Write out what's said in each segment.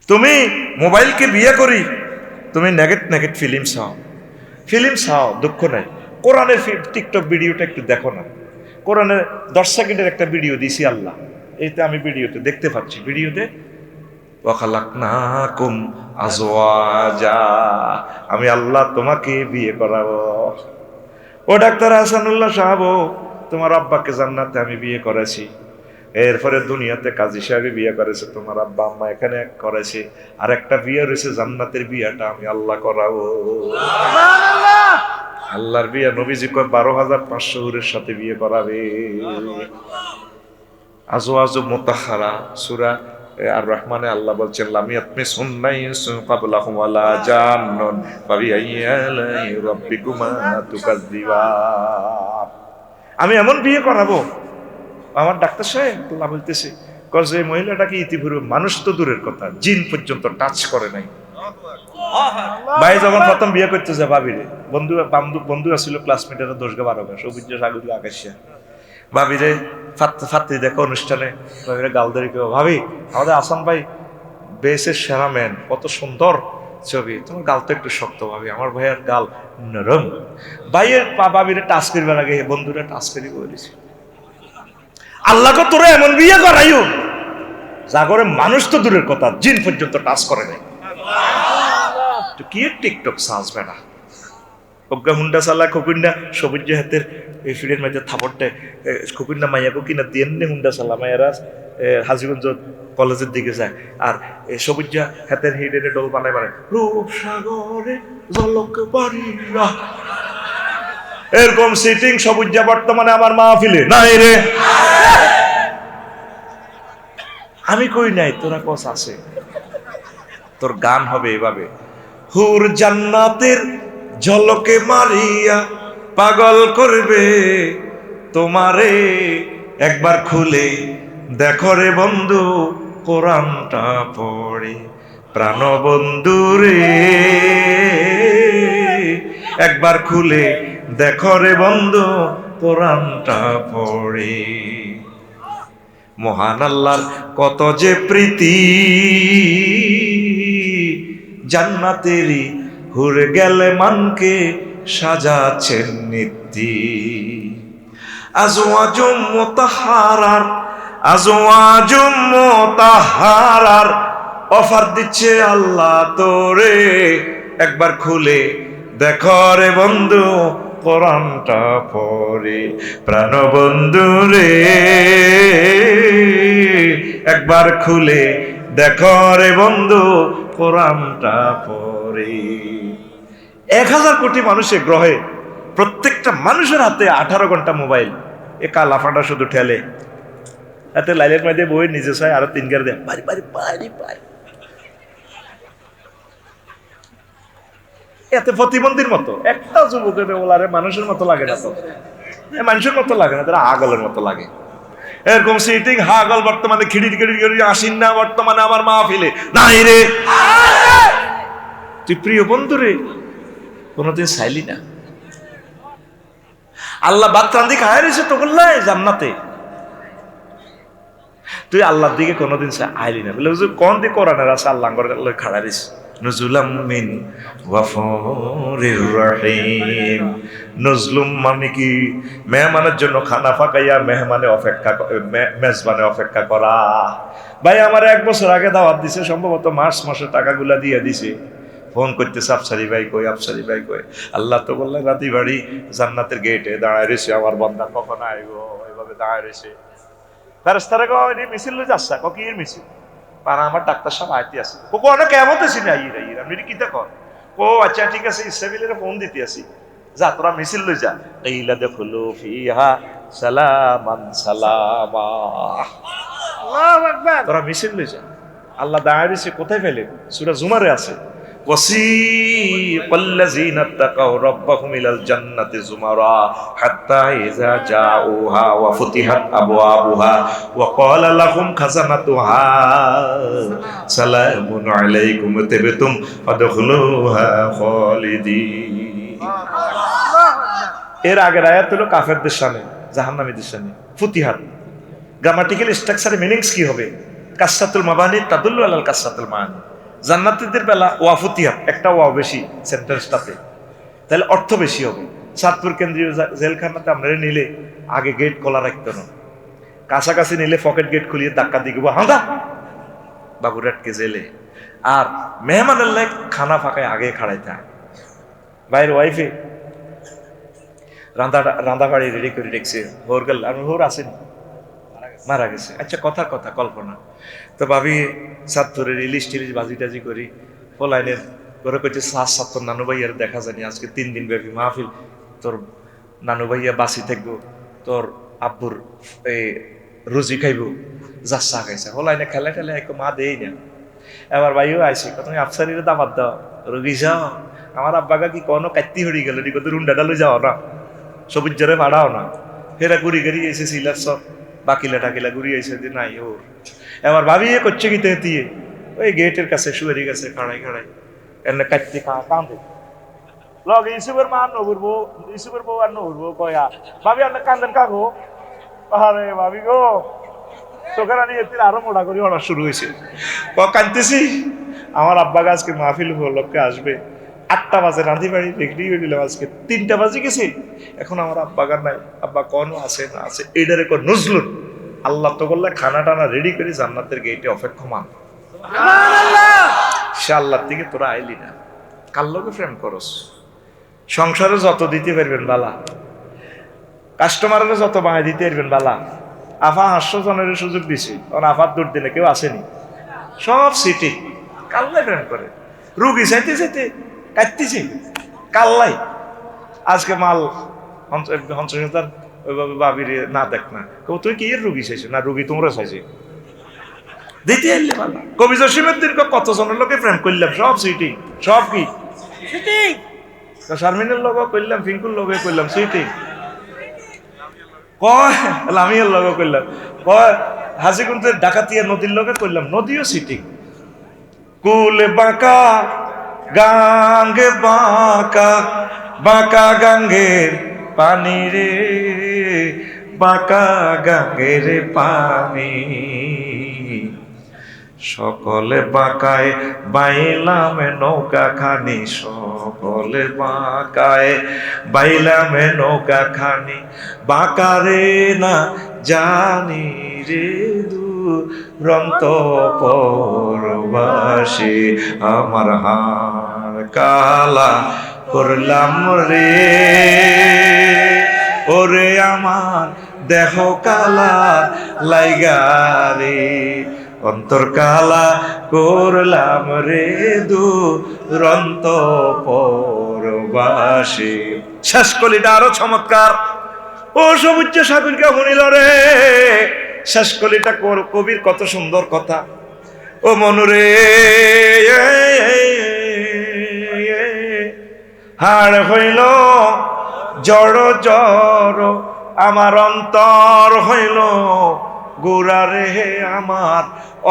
তুমি মোবাইলকে বিয়ে করি, তুমি নেগেট নেগেট ফিল্ম চাও, দুঃখ নাই। কোরআনের টিকটক ভিডিওটা একটু দেখো না। কোরআনের 10 সেকেন্ডের একটা ভিডিও দিছি আল্লাহ, এইটা আমি ভিডিওতে দেখতে পাচ্ছি। ভিডিওতে ওয়াখালাকনাকুম আজওয়াজা, আমি আল্লাহ তোমাকে বিয়ে করাবো। ও ডাক্তার হাসানুল্লাহ সাহেব, তোমার আব্বাকে জান্নাতে আমি বিয়ে করেছি, এরপরে দুনিয়াতে কাজী সাহেব বিয়ে করেছে, তোমার আব্বা আম্মা এখানে করেছে, আর একটা বিয়ে রয়েছে জান্নাতের বিয়েটা আমি আল্লাহ করাবো। আল্লাহর বিয়ে নবীজি কয় 12,500 হুরের সাথে বিয়ে করাবে। আজওয়াজু মুতাহহারা, সূরা আর রহমানে আল্লাহ বলছেন লামিয়াতমি সুন্নাই কাবলাহুম ওয়ালা জান্নুন ফাবিআইয়ালাই রাব্বিকুমা তুকাজ্জিবান। আমি এমন বিয়ে করাবো, আমার ডাক্তার সাহেব আল্লাহ বলতেছে যে মহিলাটাকে ইতিপূর্বে মানুষ তো দূরের কথা, জিন পর্যন্ত টাচ করে নাই। ভাই যখন প্রথম বিয়ে করতে যায় ভাবিরে, বন্ধু আসছিল ক্লাসমেটের 10-12 সৌবিজ্য সাগরী আকাশিয়া, ভাবিরে ফাত্তি দেখো অনুষ্ঠানে, ভাবিরে গাল ধরে কেউ, ভাবি আমাদের আসান ভাই বেসের সেরা ম্যান, কত সুন্দর ছবি, তোমার গাল তো একটু শক্ত। ভাবি আমার ভাইয়ের গাল নরম। ভাইয়ের ভাবিরে টাচ করবার আগে বন্ধুরা টাচ করি বলেছি, আল্লাহকে তোরা এমন বিয়ে করাইও যা করে মানুষ তো দূরের কথা, জিন পর্যন্ত টাচ করে নাই। তো কি টিকটক সাজবে না, অজ্ঞা হুন্ডা চালা খকুন্ডা সবুজ হাতের এই ফিরের মাঝে থাপড়টে খকুন্ডা মাইয়াকে কিনা দিয়ে হুন্ডা চালা মায়েরা হাজিগঞ্জ কলেজের দিকে যায়, আর সবুজ হাতের হিডের ডোল বানায় রূপসাগরে জলক বাড়িরা, এরকম সিটিং সবুজ বর্তমানে আমার মাহফিলে নাই রে। আমি কই নাই, তোরা কস আছে। তোর গান হবে এভাবে, হুর জান্নাতের ঝলকে মারিয়া পাগল করবে তোমারে, একবার খুলে দেখো রে বন্ধু কোরআনটা পড়ে, প্রাণ বন্ধু রে একবার খুলে দেখো রে বন্ধু কোরআনটা পড়ে। মহান আল্লাহর কত যে প্রীতি, জান্নাতেরই হুর গেলে মানকে সাজাচ্ছেন নীতি। আজওয়াজুম মুতাহহারার, আজওয়াজুম মুতাহহারার অফার দিচ্ছে আল্লাহ তোরে, একবার খুলে দেখো রে বন্ধু কোরআনটা পড়ে, প্রাণ বন্ধু রে একবার খুলে দেখো রে বন্ধু কোরআনটা পড়ে। 1000 কোটি মানুষের গ্রহে প্রত্যেকটা মানুষের হাতে 18 ঘন্টা মোবাইল, এ কালাফাটা শুধু ঠেলে এতে লাইলের মধ্যে বই নিজে চায় আরো 3 গার দেয় পারি পারি পারি পারি, এতে প্রতিবন্ধীর মতো। একটা যুবকের ওলারে মানুষের মতো লাগে না, তো মানুষের মতো লাগে না, তারা আগলের মতো লাগে। এরকম সিটিং হাগল বর্তমানে খিড়ি খিড়ি আসিন না বর্তমানে আমার মাহফিলে নাই রে। তুই প্রিয় বন্ধু রে কোনদিন চাইলি না, আল্লাহ বাদ রান্ধি খায় রয়েছে তো বললাই জান্নাতে, তুই আল্লাহর দিকে কোনোদিন আইলি না বলে কোন দিকে কোরআনের আছে আল্লাহ খাড়া রয়েছে। নজুলাম মিন গফুরির রহিম, নজলুম মানে কি মেহমানের জন্য খানা ফাঁকাইয়া মেজবানে অপেক্ষা করা। ভাই আমার 1 বছর আগে দাওয়াত দিছে, সম্ভবত মাসে টাকাগুলা দিয়ে দিছে, ফোন করতেছে আফসারি ভাই কই, আফসারি ভাই কই। আল্লাহ তো বললেন রাতি বাড়ি জান্নাতের গেটে দাঁড়ায় রয়েছে, আমার বান্দা কখন আইব, এইভাবে দাঁড়ায় রয়েছে। ফেরেশতারা কই মিছিল লই যাচ্ছে, কি এর মিছিল? আর আমার ডাক্তার সাহেব আইতে আছে, ও অনেক কেমন আছি না ইরা ইরা আমি কি দেখো, ও আচ্ছা ঠিক আছে ইসরাইলের ফোন দিতে আসি, যা তোরা মিছিল লই যা। ইলা দেখলো ফিহা সালামান সালামা, আল্লাহু আকবার, তোরা মিছিল লই যা। আল্লাহ দাঁড়ায় রয়েছে কোথায় ফেলে, সূরা জুমারে আছে, ওয়াসিকাল্লাযীনা তাকাউ রাব্বাহুম ইলাল জান্নাতি যুমারা হাত্তা ইযা জাউহা ওয়া ফুতিহাত আবওয়াবুহা ওয়া ক্বালা লাহুম খাযানাতুহা সালামুন আলাইকুম তিবতুম ফাদখুলুহা খালিদিন। এর আগের আয়াত হলো কাফেরদের শানে, জাহান্নামীদের শানে। ফুতিহাত গ্রামাটিক্যাল স্ট্রাকচারে মিনিংস কি হবে? কাসরাতুল মাবানি তাদুল্লু আলাল কাসরাতুল মানি, জান্নাতীদের বেলা ওয়া ফুতিহাত, একটা ওয়া বেশি সেন্টেন্সটাতে, তাহলে অর্থ বেশি হবে। চাঁদপুর কেন্দ্রীয় জেলখানাতে আমরা নিলে আগে গেট খোলা রাখতো না, কাছাকাছি নিলে পকেট গেট খুলিয়ে ধাক্কা দিয়ে গো হাঁদা বাবুরাটকে জেলে। আর মেহমানের লাইক খানা ফাঁকায় আগে খাড়াইতে হয়। বাইরের ওয়াইফে রান্না বাড়ি রেডি করে রেখেছে, হোর গেল আর হোর আসেনি, মারা গেছে। আচ্ছা কথার কথা কল্পনা তো ভাবি সাতপুরের ইলিশ টিলিশ বাজি টাজি করি পোলাইনের করে কইছে তোর নানু ভাইয়ার দেখা জানি আজকে 3 দিন ব্যাপী মাহফিল, তোর নানু ভাইয়া বাসি থাকবো, তোর আব্বুর এই রুজি খাইব, যা চা খাইছে হোলাইনে খেলা টেলে এক মা দেই না। এবার ভাইও আইসি তুমি আফসারির দামাত দাও, রুগী যাও, আমার আব্বাগা কি কোনো কাটতি হরি গেল নি কত রুন্ডাটা লই যাও না, সবুজ জরে ভাড়াও না, ফেরা ঘুরি গাড়ি এসে সিলার সব বাকিলা টাকিলা ঘুরি এসে যে নাই ওর। এবার ভাবিয়ে করছে কি দিয়ে ওই গেটের কাছে শুয়ারি গেছে খাড়াই খাড়াই এনে কাটতে কাঁদে লগে ইসুবের মা নবুর বউ, ইসুবের বউ আর নবুর বউ কয়া ভাবি আপনি কান্দেন কাকো, আরে ভাবি গো চোখের আনি এতে আরো মোটা করে অর্ডার শুরু হয়েছে। কাঁদতেছি আমার আব্বা আজকে মাহফিল উপলক্ষে আসবে, 8টা বাজে রাঁধি বাড়ি রেখে হয়ে দিলাম, আজকে 3টা বাজে গেছে, এখন আমার আব্বা গান নাই, আব্বা কনও আছে না আছে এইটারে কর নজলুন আল্লাহ তো বললে খানা টানা রেডি করে জান্নাতের গেটে অপেক্ষমান। সে আল্লাহর দিকে তোরা আইলি না, কার লোকে প্রেম করস, সংসারে যত দিতে পারবেন বালা, কাস্টমারের যত বাঙাই দিতে পারবেন বালা। আফা 500 জনের সুযোগ দিছি, কারণ আফার দূর দিনে কেউ আসেনি, সব সিটি কাল্লাই প্রেম করে, রুগী চাইতে চাইতে কাটতেছি কাল্লাই। আজকে মাল হংসতার ওইভাবে বাবির না দেখ না, তুই কি এর রুগী চাইছো না, রুগী তোমরা চাইছে দিতে এলে বালা। কবি জসিমের দিন কত জনের লোকে প্রেম করলাম, সব সিটি, সব কি শারমিনের লগে করলাম, ফিঙ্কুর লগে করলাম সিটি, কয় লামিয়ার লগে করলাম, কয় হাজিগুন্দের ডাকাতিয়া নদীর লগে করলাম, নদীও সিটি। কুলে বাঁকা গাঙ্গে বাঁকা বাঁকা গাঙ্গের পানি রে, বাঁকা গাঙ্গের পানি, সকলে বাঁকায় বাইলাম নৌকা খানি, সকলে বাঁকায় বাইলাম নৌকা খানি, বাঁকারে না জানি রে দুরন্ত পরবাসী, আমার হাড় কালা করলাম রে, ওরে আমার দেহ কালা লাইগা রে, অন্তর কালা করলাম রে দুরন্ত পরবাসী। শেষ কলিটা আরো চমৎকার, ও সবুজ সাগরকে শুনিল রে, শেষ কলিটা কবির কত সুন্দর কথা। ও মনুরে হাড় হইল জড় জড়, আমার অন্তর হইল গোরা রে, আমার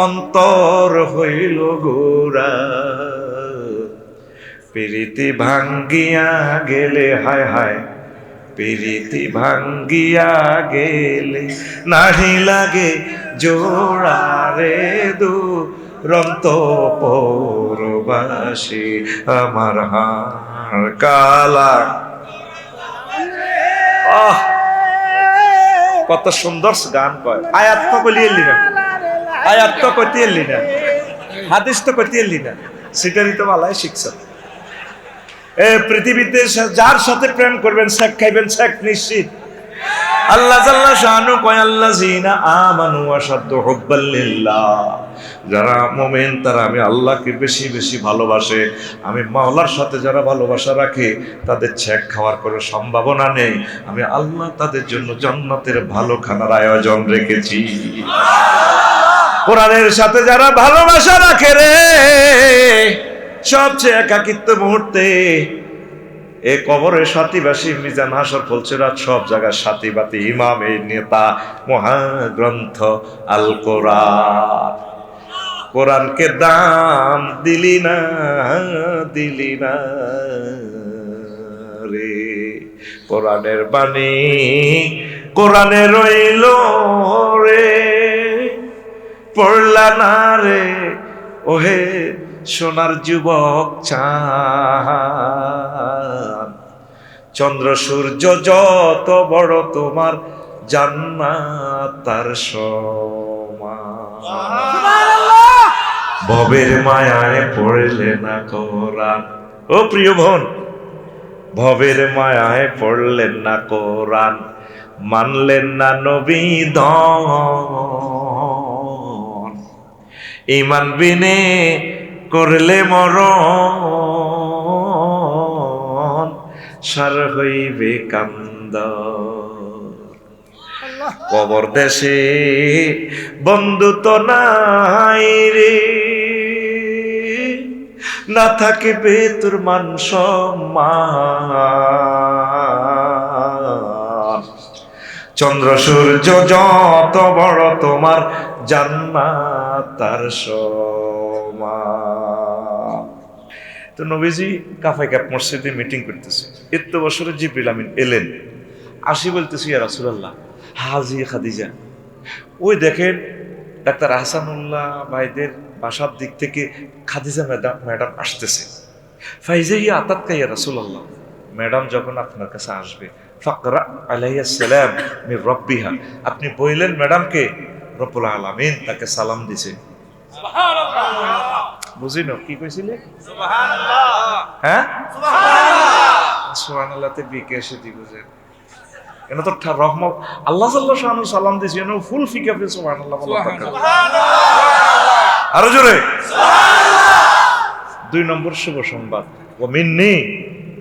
অন্তর হইল গোরা, প্রীতি ভাঙ্গিয়া গেলে হায় হায়, প্রীতি ভাঙ্গিয়া গেলে নাহি লাগে জোড়া রে দুরন্ত পরবাসী, আমার হাড় কালা। কত সুন্দর গান কয়, আয়াত তো বলি এলি না, আয়াত তো কইতে এলি না, হাদিস তো কইতে এলি না, সেটারই তো মালাই শিখছ। পৃথিবীতে যার সাথে প্রেম করবেন শেখ খাইবেন শেখ নিশ্চিত। আল্লাহ জাল্লা শানু কয় আল্লাযিনা আমানু আশাদ্দু হুব্বাল লিল্লাহ, যারা মুমিন তারা আমি আল্লাহকে বেশি বেশি ভালোবাসে। আমি মাওলার সাথে যারা ভালোবাসা রাখে তাদের ছেক খাওয়ার কোনো সম্ভাবনা নেই, আমি আল্লাহ তাদের জন্য জান্নাতের ভালো খানার আয়োজন রেখেছি। কোরআনের সাথে যারা ভালোবাসা রাখে রে, সবচেয়ে একাকিত্ব মুহূর্তে এ কবরের সাথীবাসী মিজান হাসর ফলছেরাত সব জায়গায় সাথী বাতি ইমাম এই নেতা মহাগ্রন্থ আল কোরআন, কোরআনকে দাম দিলি না দিলি না রে, কোরআনের বাণী কোরআনে রইল রে, পড়লা না রে ওহে সোনার যুবক চাঁদ, চন্দ্র সূর্য যত বড় তোমার জান্নাত তার সমান। ভবের মায়ায় পড়লে না কোরআন, ও প্রিয় বোন, ভবের মায়ায় পড়লেন না কোরআন, মানলেন না নবী দন, ঈমান বিনে করলে মরণ, সার হইবে কান্দর। কবর দেশে বন্ধু তো নাই রে, না থাকিবে তোর মান সম্মান, চন্দ্র সূর্য যত বড় তোমার জান্নাত তার সমান। তো নবীজি কাফায় কাপ মসজিদে মিটিং করতেছে, এত বছরে জিবরিল আমিন এলেন, আসি বলতেছি ইয়া রাসূলুল্লাহ হাজি খাদিজা, ওই দেখেন ডাক্তার আহসানুল্লাহ ভাইদের বাসার দিক থেকে খাদিজা ম্যাডাম আসতেছে। ফাইজাইয়া আতাতকা ইয়া রাসূলুল্লাহ, ম্যাডাম যখন আপনার কাছে আসবে ফাকরা আলাইহিস সালাম মির রাব্বিহা, আপনি বললেন ম্যাডামকে রব্বুল আলামিন তাকে সালাম দিছে। সুবহানাল্লাহ, বুঝিনো কি কইছিলে? সুবহানাল্লাহ, হ্যাঁ সুবহানাল্লাহ, সুবহানাল্লাহতে বিকেশে দি বুঝে এনে তো রহমত আল্লাহ সাল্লাল্লাহু আলাইহি ওয়াসাল্লাম সালাম দিছে, এনে ফুল ফিকা ফি সুবহানাল্লাহ বলা থাকে। সুবহানাল্লাহ, আরো জোরে সুবহানাল্লাহ। দুই নম্বর শুভ সংবাদ, ও মিন্নি,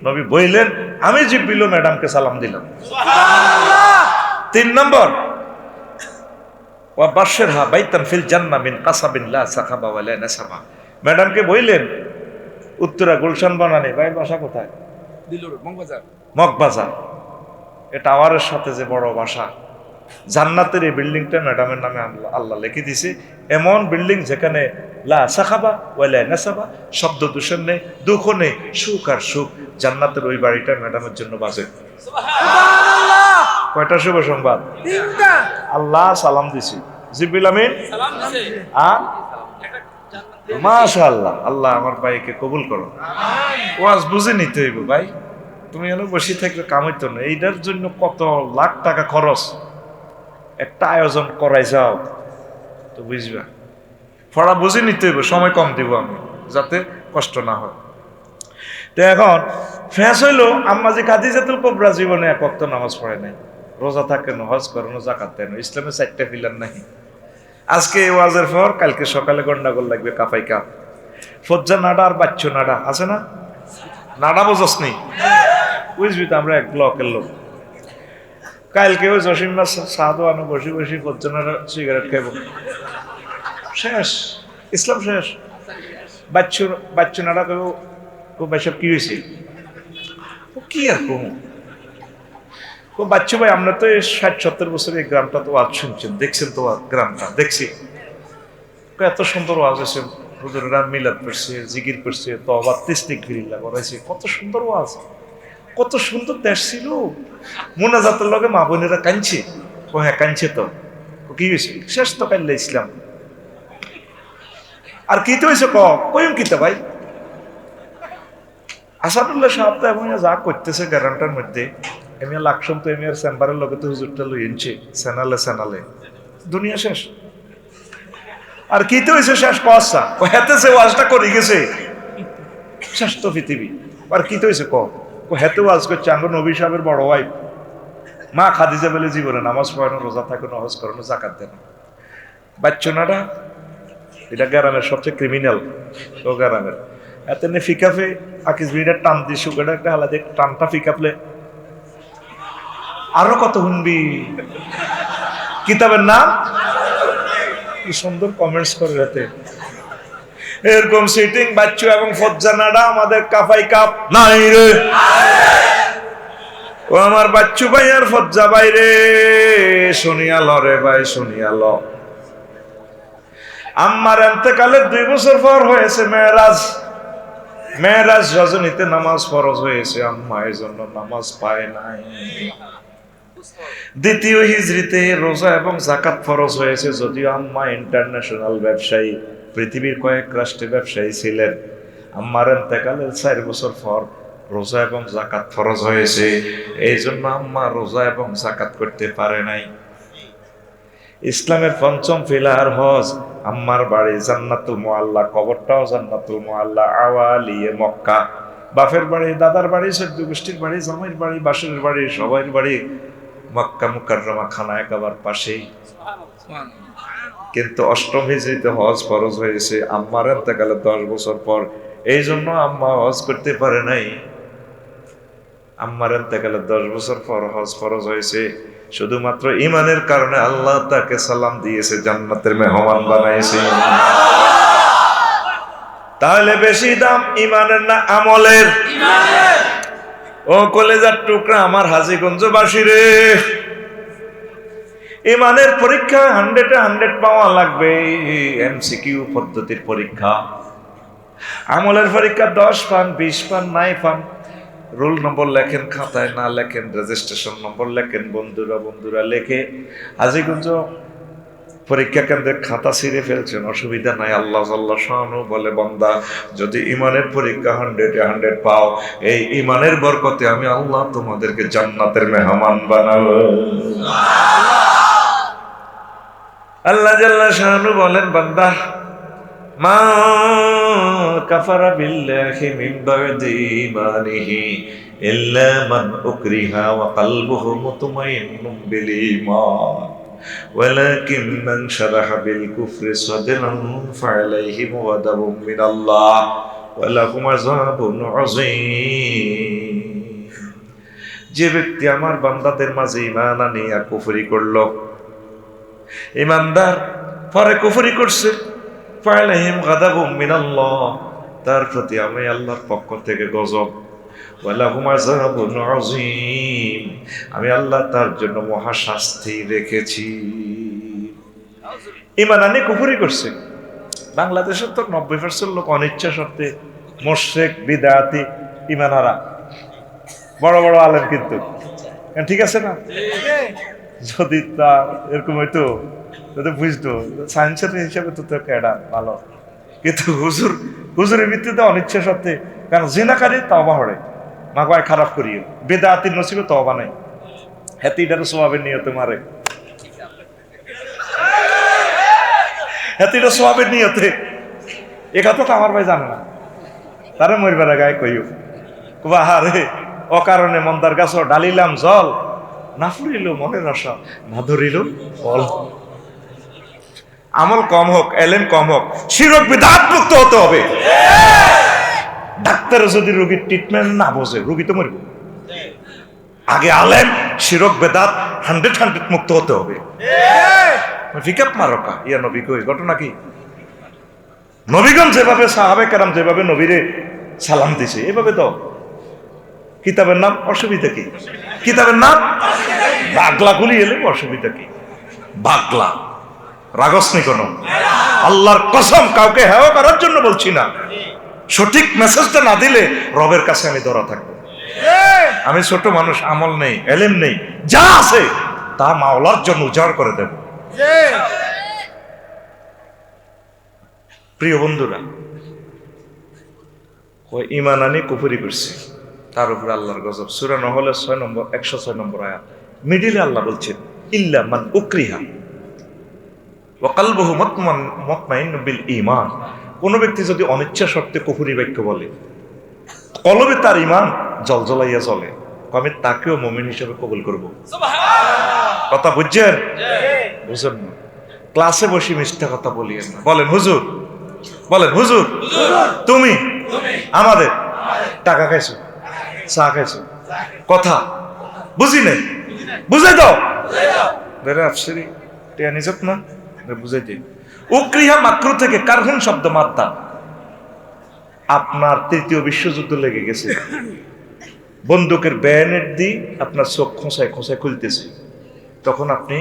নবী বললেন আমি জিবরিল ম্যাডামকে সালাম দিলাম। সুবহানাল্লাহ। তিন নম্বর, ওয়া বাশশিরহা বাইতান ফিল জান্নাহ মিন কাসাবিন লা সাখাবা ওয়া লা নাসাবা, ম্যাডামকে বললেন উত্তরা গুলশান বনানী, ভাই বাসা কোথায়? দিলুর মগবাজার। মগবাজার, এ টাওয়ারের সাথে যে বড় বাসা, জান্নাতের এই বিল্ডিংটা ম্যাডামের নামে আল্লাহ লিখে দিছে, এমন বিল্ডিং যেখানে লা সাখাবা ওয়া লা নাসাবা, শব্দ দূষণ নেই, দুঃখ নেই, সুখ আর সুখ। জান্নাতের ওই বাড়িটা ম্যাডামের জন্য বাজে। সুবহানাল্লাহ। কয়টা শুভ সংবাদ? তিনটা। আল্লাহ সালাম দিছি, জিবরিল আমিন সালাম দিছে, মাশাআল্লাহ। আল্লাহ আমার ভাইকে কবুল করো। ওয়াজ বুঝে নিতে হইব ভাই, তুমি এনে বসে থাকলে কাম হইতো না। এইটার জন্য কত লাখ টাকা খরচ, একটা আয়োজন করাই যাও তো বুঝবা। পড়া বুঝে নিতে হইব, সময় কম দিব আমি যাতে কষ্ট না হয়। তো এখন ফ্যাস হইলো আম্মাজি খাদিজাতুল কুবরা জীবনে এক ওয়াক্ত নামাজ পড়ে নাই, রোজা থাকে না, হজ করে না, যাকাত দেয় না, ইসলামের 4টা পিলার নাই। আজকে এই ওয়াজের পর কালকে সকালে গন্ডাগোল লাগবে কাফাই কাপ, ফজ্জা নাডা আর বাচ্চু নাডা আছে না? নাডা বোঝস নেই, বুঝবি তো আমরা এক ব্লকের লোক। কালকে ওই জসিমা সাধু আনো বসে বসে ফজ্জা নাডা সিগারেট খাইব, শেষ, ইসলাম শেষ। বাচ্চু নাডা কেউ ভাই সব কি হয়েছে, ও কি আর কমু, ও বাচ্চু ভাই আমরা তো 60-70 বছর এই গ্রামটা তো ওয়াজ শুনছেন, দেখছেন তো গ্রামটা, দেখছি এত সুন্দর ওয়াজ আছে, হুজুরেরা মিলাদ করছে, জিকির করছে, তওবা তাসবিহ করাইছে, কত সুন্দর ওয়াজ, কত সুন্দর দেশ ছিল। মুনাজাতের লগে মা বোনেরা কাঁদছে, ও হ্যাঁ কাঁদছে তো, কি হয়েছে, শেষ তো কাইলে ইসলাম। আর কি তো হয়েছে কইম কিতা ভাই, আসাদুল্লাহ সাহেব তো এবং যা করতেছে গ্যারান্টার মধ্যে, এমনি লাকসম তো এমনি চেম্বারের লগে তো হুজুরটা লই এনছে সেনালে দুনিয়া শেষ। আর কি তো হয়েছে শেষ পাঁচটা ও হেতেছে ওয়াজটা করে গেছে, শেষ তো পৃথিবী। আর কি তো হয়েছে হেতে ওয়াজ করছে আঙ্গ নবী সাহেবের বড় ওয়াইফ মা খাদিজা বলে জীবনে নামাজ পড়ানো, রোজা থাকানো, হজ করানো, জাকাত দেন। বাচ্চনাটা এটা গ্রামের সবচেয়ে ক্রিমিনাল, ও গ্রামের এত ফিকাফে আকিস বিড়ার টান দিয়ে সুগার একটা হালা দিয়ে টানটা ফিকাপলে আরো কত শুনবি। কিতাবের নাম কি সুন্দর কমেন্টস করে রাতে, এরকম সিটিং বাচ্চু এবং ফজ্জানাডা আমাদের কাফাই কাপ নাই রে। ও আমার বাচ্চু ভাই আর ফজ্জা ভাই রে, শুনিয়া ল রে ভাই, শুনিয়া ল। আম্মার এন্তেকালের 2 বছর পর হয়েছে মেরাজ রজনীতে নামাজ ফরজ হয়েছে, আম্মা এই জন্য নামাজ পায় নাই। দ্বিতীয় হিজরিতে রোজা এবং যাকাত ফরজ হয়েছে, যদিও আম্মা ইন্টারন্যাশনাল ব্যবসায়ী, পৃথিবীর কয়েক রাষ্ট্রে ব্যবসায়ী ছিলেন। আম্মার ইন্তেকালের 4 বছর পর রোজা এবং যাকাত ফরজ হয়েছে, এই জন্য আম্মা রোজা এবং যাকাত করতে পারে নাই। ইসলামের পঞ্চম পিলার হজ। আম্মার বাড়ি জান্নাতুল মুআল্লা, কবরটাও জান্নাতুল মুআল্লা, আওয়ালিয়ে মক্কা। বাপের বাড়ি, দাদার বাড়ি, চৌদ্দ গোষ্ঠীর বাড়ি, জামাইর বাড়ি, বাসুরের বাড়ি, সবাইয়ের বাড়ি মক্কা মুকাররমা খানায় কাবার পাশেই। কিন্তু অষ্টম হিজরিতে হজ ফরজ হয়েছে আম্মার ইন্তেকালে 10 বছর পর, এই জন্য আম্মা হজ করতে পারে নাই। আম্মার ইন্তেকালে 10 বছর পর হজ ফরজ হয়েছে। শুধুমাত্র ইমানের কারণে আল্লাহ তাকে সালাম দিয়েছে, জান্নাতের মেহমান বানাইছে। তাহলে বেশি দাম ইমানের না আমলের? ও কলেজার টুকরা আমার হাজীগঞ্জবাসী রে, ইমানের পরীক্ষা 100-এ 100 পাওয়া লাগবে। এমসিকিউ পদ্ধতির পরীক্ষা। আমলের পরীক্ষা 10 পান, 20 পান, নাই পান, রোল নম্বর লেখেন খাতায়, না লেখেন রেজিস্ট্রেশন নম্বর লেখেন। বন্ধুরা লেখে হাজীগঞ্জ পরীক্ষা কেন্দ্রে খাতা ছিঁড়ে ফেলছেন, অসুবিধা নাই। আল্লাহ শানু বলে, বান্দা যদি ইমানের পরীক্ষা 100-এ 100 পাও, এই ইমানের বরকতে আমি আল্লাহ তোমাদেরকে জান্নাতের মেহমান বানাবো। আল্লাহ জাল্লা শানু বলেন, বান্দা মা কাফারা বিল্লাহি মিন বাদি ঈমানিহি ইল্লা মান উকরিহা ওয়া কলবুহু মুতমাইন্নুম বিল ঈমান ওয়ালাকিন মান শারাহা বিল কুফরি সাদরান ফালাইহিম ওয়াদাবুম মিনাল্লাহ ওয়া লাহুম আযাবুন আযীম। যে ব্যক্তি আমার বান্দাদের মাঝে ঈমান আনিয়া কুফরি করলো, ঈমানদার পরে কুফরি করছে, ফালাইহিম গাদাবুম মিনাল্লাহ, তার প্রতি আমি আল্লাহর পক্ষ থেকে গজব, ওয়া লাহুম আযাবুন আযীম, আমি আল্লাহ তার জন্য মহা শাস্তি রেখেছি। ঈমান আনি কুফরি করছে। বাংলাদেশের তো 90% লোক অনিচ্ছা সত্ত্বে মুশরিক, বিদআতি, ঈমানহারা, বড় বড় আলেম, কিন্তু ঠিক আছে না? যদি তা এরকম হইতো তো বুঝতো সায়েন্সের হিসাবে তো এটা ভালো, কিন্তু হুজুরের ভিত্তিতে অনিচ্ছা সত্ত্বে, কারণ জিনাকারী তওবা হরে, মাগওয়ায় খারাপ করিও, বেদাতির নসিবে তওবা নাই, হেতি এটার সওয়াবের নিয়তে মারে, হেতিটা সওয়াবের নিয়তে। এ কথা তো আমার ভাই জানে না, তারে মরবার গায়ে কইও বাহারে অকারণে মন্দার গাছ ডালিলাম জল, না ফুরিল মনের আশা, না ধরিল ফল। আমল কম হোক, এলেম কম হোক, শিরক বিদআত মুক্ত হতে হবে। ডাক্তার যদি রোগীর ট্রিটমেন্ট না বোঝে, রোগী তো মরবে। আগে আলেম, শিরক বেদাত 100 মুক্ত হতে হবে। ফিকাপ মারকা ইয়া নবী কই ঘটনা কি? নবীগণ যেভাবে, সাহাবে কেরাম যেভাবে নবীরে সালাম দিছে, এভাবে তো কিতাবের নাম, অসুবিধা কি? কিতাবের নাম বাগলা গুলি এলে অসুবিধা কি? বাগলা রাগসনি কোন? আল্লাহর কসম, কাউকে হেয় করার জন্য বলছি না, সঠিক মেসেজটা না দিলে রবের কাছে আমি ধরা থাকবো। আমি ছোট মানুষ, আমল নেই, এলেম নেই, যা আছে তা মাওলার জন্য উজাড় করে দেব। প্রিয় বন্ধুরা, ঈমান আনি কুফরি করছে, তার উপরে আল্লাহর গজব। সূরা নহলের 106 নম্বর আয়াত, মিডিলে আল্লাহ বলছেন ইল্লা মান উকরিহা ওয়া কলবুহু মুতমাইন্নুম বিল ঈমান। কোন ব্যক্তি যদি অনিচ্ছা সত্ত্বে কুফরি বাক্য বলে, কলবে তার ঈমান জলজলাইয়া চলে, আমি তাকেও মুমিন হিসেবে কবুল করব। কথা বুঝছেন? বুঝেন না? ক্লাসে বসে মিথ্যা কথা বলিয়েন না। বলেন হুজুর, বলেন হুজুর, তুমি আমাদের টাকা খাইছো, চা খাইছো, কথা বুঝি নাই, বুঝাই দাও, আফসরি টিয়া নিজত না, বুঝাই দিই। উকরিহা মাকরু থেকে কারহুন শব্দ মাত্রা। আপনার 3য় বিশ্বযুদ্ধ লেগে গেছে, বন্দুকের ব্যানেট দিয়ে আপনার চোখ খোঁচায় খোঁচায় খুলতেছে, তখন আপনি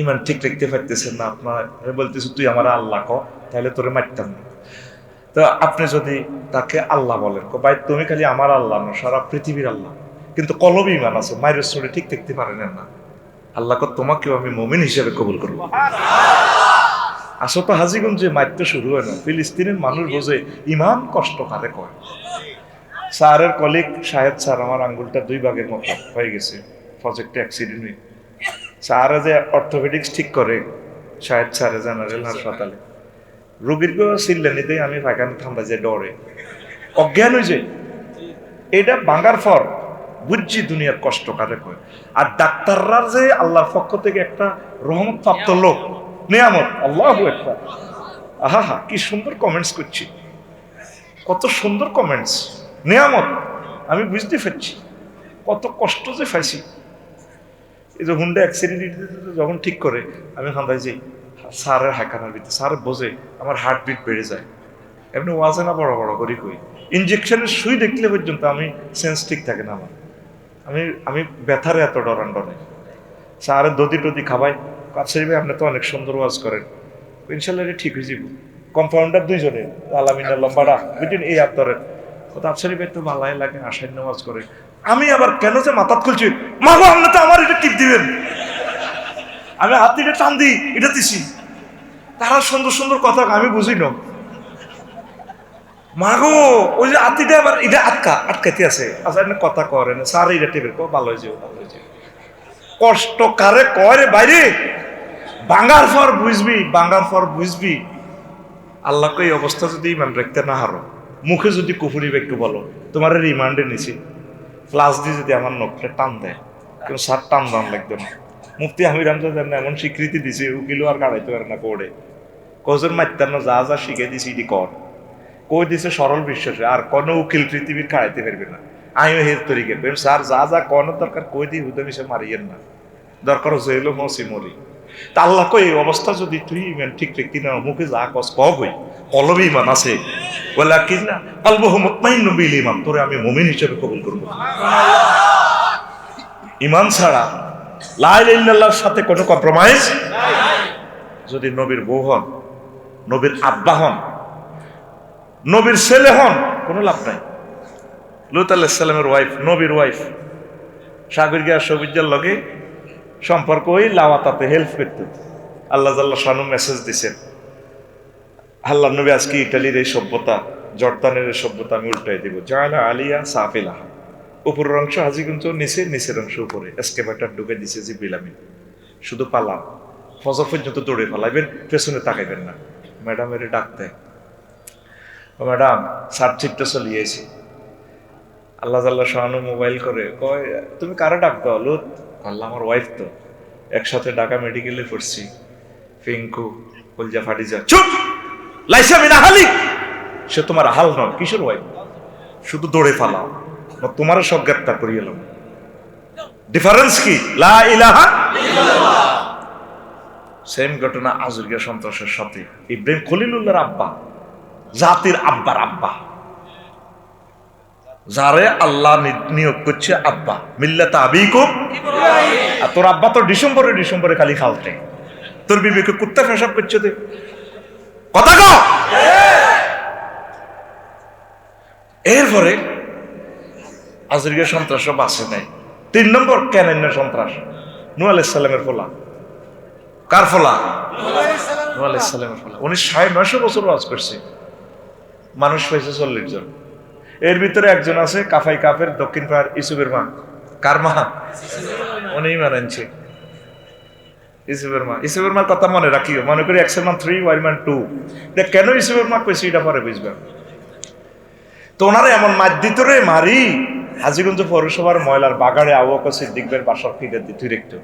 ইমান ঠিক রাখতে পারতেছেন না, আপনার বলতেছে তুই আমার আল্লাহ ক, তাহলে তোরে মারতাম না। তো আপনি যদি তাকে আল্লাহ বলেন, ভাই তুমি খালি আমার আল্লাহ না, সারা পৃথিবীর আল্লাহ, কিন্তু কলবে ইমান আছে, মায়ের সরে ঠিক থাকতে পারেন না, আল্লাহ তোমাকেও আমি মুমিন হিসেবে কবুল করবো। আসো তো হাজীগঞ্জে মারতে শুরু হয় না, ফিলিস্তিনের মানুষ বোঝে ইমান কষ্ট কারে কয়। স্যারের কলিগ শাহেদ স্যার, আমার আঙ্গুলটা 2 ভাগের মতো হয়ে গেছে প্রজেক্টে অ্যাক্সিডেন্ট হয়ে। স্যারে যে অর্থোপেডিক্স ঠিক করে, শাহেদ স্যারে জেনারেল হাসপাতালে, রোগীর চিল্লানিতে আমি পায়খানা ঠান্ডা যে ডরে অজ্ঞান হয়ে যায়। এটা ভাঙার পর বুঝছি দুনিয়ার কষ্ট কারে কয়। আর ডাক্তাররা যে আল্লাহর পক্ষ থেকে একটা রহমত প্রাপ্ত লোক, নিয়ামত, আল্লাহু আকবার। আহা কি সুন্দর কমেন্টস করছি, কত সুন্দর কমেন্টস, নিয়ামত। আমি বুঝতে পারছি কত কষ্ট যে পাইছি। এই যে হুন্ডা অ্যাক্সিডেন্ট যখন ঠিক করে আমি হান্দাই যাই স্যারের হাঁকানার ভিতরে, স্যার বোঝে আমার হার্টবিট বেড়ে যায়। এমনি ওয়াজে না বড় বড় করি কই, ইঞ্জেকশনের সুই দেখলে পর্যন্ত আমি সেন্স ঠিক থাকে না আমার। আমি ব্যথারে এত ডরান্ড নেই। স্যারের দদি টদি খাবাই, কাছে আপনি তো অনেক সুন্দর ওয়াজ করেন, ইনশাল্লাহ ঠিক হয়ে যাব। কম্পাউন্ডার 2 জনে আলামিনা লম্বাড়া বুঝলেন, এই আত্মরের কথা আফসারি ভাই তো ভালাই লাগে, আশায় নামাজ করে। আমি আবার কেন যে মাথাত খুলছি, মা গো আপনি তো আমার এটা টিপ দিবেন, আমি হাত দিয়ে টান দিই, এটা দিছি। তারা সুন্দর সুন্দর কথা আমি বুঝি না, মা গো ওই যে আত্মীটা আবার এটা আটকাইতে আছে, আচ্ছা এনে কথা করেন স্যার এটা টেপের কো ভালো হয়েছে, ভালো হয়েছে। কষ্ট কারে কয় রে বাইরে, বাঙ্গার পর বুঝবি, বাঙ্গার পর বুঝবি। আল্লাহকে এই অবস্থা যদি ইমান রাখতে না হারো, মুখে যদি কুফুরি একটু বলো, তোমার রিমান্ডে নিছি ফ্লাস দিয়ে যদি আমার নখটা টান দেয়, কেউ স্যার টান লাগবে না। মুফতি আমির হামজা এমন স্বীকৃতি দিছে, উকিলও আর গাড়াইতে পারে না কোর্টে, কজন মারতাম না, যা যা শিখে দিছি এটি কর। কই দিছে সরল বিশ্বাসে, আর কোনো উকিল পৃথিবীর খাড়াইতে পারবে না। আমিও হের তরিকে স্যার যা যা কন দরকার কই দিই, হুদে মিশে মারিয়েন না, দরকার হইল মসি মরি। তা আল্লাহ কই এই অবস্থা যদি তুই ইমান ঠিক রাখতি না, মুখে যা কস কই কলবে ইমান আছে, বলে কি না কলবহু মুতমাইন্নুন বিল ঈমান, তোরে আমি মুমিন হিসেবে কবুল করব। ইমান ছাড়া লা ইলাহা ইল্লাল্লাহর সাথে কোনো কম্প্রোমাইজ নাই। যদি নবীর বউ হন, নবীর আব্বা হন, নবীর ছেলে হন, কোনো লাভ নাই। লূত আলাইহিস সালামের ওয়াইফ, নবীর ওয়াইফ, সাগর গিয়া সবিজ্জার লগে সম্পর্ক ওই লাওয়াতাতে হেল্প করত। আল্লাহ জাল্লা শানু মেসেজ দিছেন, আল্লাহ নবী আজকে ইটালির এই সভ্যতা, জর্দানের এই সভ্যতা আমি উল্টাই দিব। জায়লা আলিয়া সাফিলা, উপরের অংশ হাজিগঞ্জ নিচে, নিচের অংশ উপরে, এসকেভেটর ঢুকে দিছে জিবরিল আমিন। শুধু পালাম, ফজর পর্যন্ত দৌড়ে পালাইবেন, পেছনে তাকাইবেন না। ম্যাডামের ডাক দেয়, ম্যাডাম সার্চিপটা চলিয়েছি। আল্লাহ জাল্লা শাহানু মোবাইল করে কয়, তুমি কারে ডাক দাও? লুত। আল্লাহ আমার ওয়াইফ তো, একসাথে ঢাকা মেডিকেলে পড়ছি, পিঙ্কু কলজা ফাটিজা। চুপ লাইসা মিনা হালি, সে তোমার হাল নয়, কিশোর ওয়াইফ, শুধু দৌড়ে ফালাও, তোমারও সব গ্রেপ্তার করিয়ে এলাম। ডিফারেন্স কি? লা ইলাহা ইল্লাল্লাহ। সেম ঘটনা আজুরিয়া সন্ত্রাসের সাথে। ইব্রাহিম খলিলুল্লাহর আব্বা, জাতির আব্বার আব্বা, যারে আল্লাহ নিয়োগ করছে আব্বা, মিল্লাতা আবিকুম ইব্রাহিম। আর তোর আব্বা তো ডিসেম্বরে ডিসেম্বরে খালি খালতে, তোর বিবেকে কুত্তা পেশাব করছে দে কথা কো। এরপরে আজরিয়া সন্ত্রাস বাঁচে নাই। 3 নম্বর কেনান্যা সন্ত্রাস, নূহ আলাইহিস সালামের ফলা। কার ফলা? নূহ আলাইহিস সালামের ফলা। উনি 950 বছর ওয়াজ করছে, মানুষ পাইছে 40 জন। এর ভিতরে একজন আছে কাফাই কাফের, দক্ষিণ পাহাড়, ইসুফের মা। কার মা? উনি ইমান আনছে, ইসুফের মা। ইসুফের মার কথা মনে রাখিও, মনে করি X-Man 3 Y-Man 2। দেখ কেন ইসুফের মা কইছি এটা পরে বুঝবা। তো ওনারা এমন মাদ্দিত রে মারি, হাজীগঞ্জ পৌরসভার ময়লার বাগাড়ে আবু বকর সিদ্দিকের বাসার ফিরে দিতে রেখতো।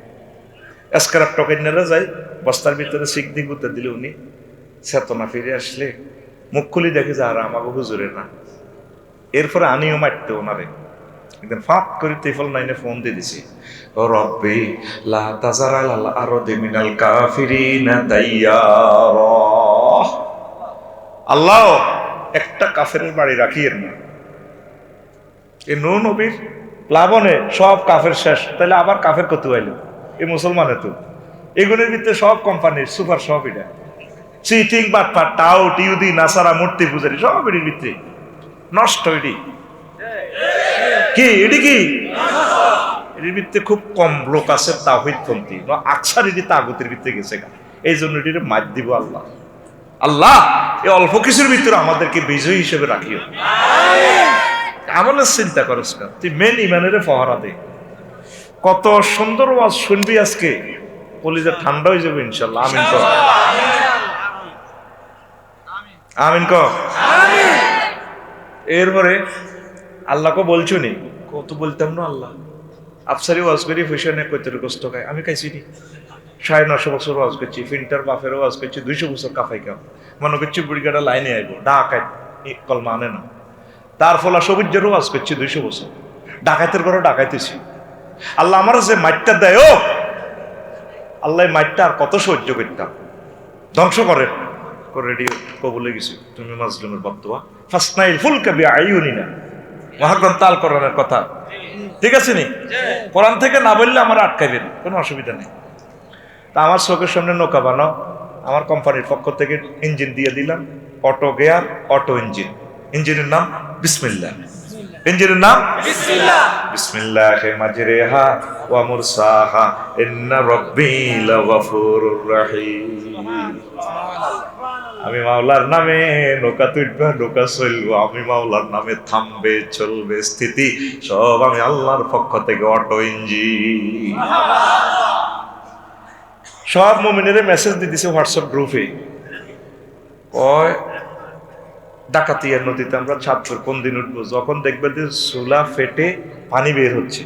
এসকারার টকেনেরা যায়, বস্তার ভিতরে সিক দিক উত্তর দিলে উনি চেতনা ফিরে আসলে মুখ খুলি দেখে যে আর আমাকে হুজুরে না। এরপরে আনিও মারতে ওনারে, একদিন ফাঁক করে ত্রিফল 9-এ ফোন দিয়ে দিছি, রব্বি লা তাজার আলাল আরদি মিনাল কাফিরিনা দাইয়ারা। আল্লাহ একটা কাফেরের বাড়ি রাখিয়েন না। এই নূহ নবীর প্লাবনে সব কাফের শেষ, তাহলে আবার কাফের কত আইল? এই মুসলমানে তো এগুলোর ভিতরে সব কোম্পানির সুপার, সব এটা চিটিং বাটপার টাউট ইহুদি নাসারা মূর্তি পূজারি সব এটির ভিতরে নষ্ট। এটি কি? এটি কি? এটির ভিতরে খুব কম লোক আছে তাওহীদপন্থী, আকসার এটি তাগুতের ভিতরে গেছে। এই জন্য এটির মার দিব আল্লাহ। আল্লাহ এই অল্প কিছুর ভিতরে আমাদেরকে বিজয়ী হিসেবে রাখিও। আমলের চিন্তা করস না, তুই মেন ইমানের পহরা দে। কত সুন্দর ওয়াজ শুনবি আজকে, কলিজা ঠান্ডা হয়ে যাবে ইনশাল্লাহ। আমিন কর, আমিন কর। এরপরে আল্লাহকে বলছো নি, কত বলতাম না আল্লাহ আফসারি ওয়াজ করি পয়সা নেই, কত কষ্ট খায়। আমি খাইছি নি 950 বছর ওয়াজ করছি, ফিন্টার বাফের ওয়াজ করছি 200 বছর কাফাই কাম, মনে করছি বুড়িগাটা লাইনে আইব ডাকাত কলমা আনে না। তার ফলা সবুজেরও ওয়াজ করছি 200 বছর, ডাকাতের ঘরে ডাকাইতেছি। আল্লাহ আমার যে মাইটটা দেয়, ও আল্লাহ মাইটটা আর কত সহ্য করতাম, ধ্বংস করে রেডিও কবুলে গেছি। তুমি মাজলুমের বদদুয়া ফাসনাইল ফুলকা বিআইউনিনা, মহাগ্রন্থ আল কোরআনের কথা, ঠিক আছে নি? কোরআন থেকে না বললে আমার আটকাইবেন, কোনো অসুবিধা নেই। তা আমার চোখের সামনে নৌকা বানাও, আমার কোম্পানির পক্ষ থেকে ইঞ্জিন দিয়ে দিলাম, অটো গিয়ার অটো ইঞ্জিন। ইঞ্জিনের নাম বিসমিল্লাহ, ইঞ্জিনের নাম বিসমিল্লাহ। বিসমিল্লাহি মাজরিহা ওয়া মুরসাহা ইন্না রাব্বি লাগফুরুর রহিম। আমি মাওলার নামে নৌকা তুলবে, নৌকা চলবে, আমি মাওলার নামে থামবে, চলবে, স্থিতি সব আমি আল্লাহর পক্ষ থেকে অটো ইঞ্জিন। সব মুমিনের মেসেজ দিয়ে দিছে হোয়াটসঅ্যাপ গ্রুপে, কয় ডাকাতিয়ার নদীতে আমরা ছাত্র কোন দিন উঠবো, যখন দেখবে যে চুলা ফেটে পানি বের হচ্ছে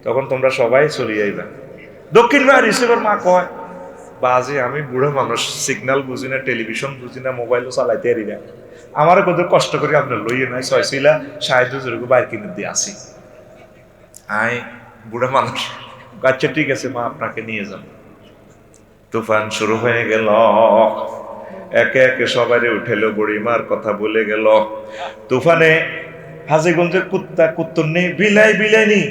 তখন তোমরা সবাই চলে যাইবা। দক্ষিণ ভাই রিসিভার মা কয় বাজে, আমি বুড়ো মানুষ, সিগন্যাল বুঝি না, টেলিভিশন বুঝি না, মোবাইলও চালাইতে পারি না, আমার কত কষ্ট করে আপনার লইয়ে নাই ছয়শিলা সাহায্য জরুরি বাইর কিনে দিয়ে আসি। আই বুড়ো মানুষ, আচ্ছা ঠিক আছে মা আপনাকে নিয়ে যান। তুফান শুরু হয়ে গেল, একে একে সবাই উঠেলো, বুড়িমার কথা বলে গেল। তুফানে হাজীগঞ্জের কুত্তা কুত্তর নেই, বিলাই বিলাই নি,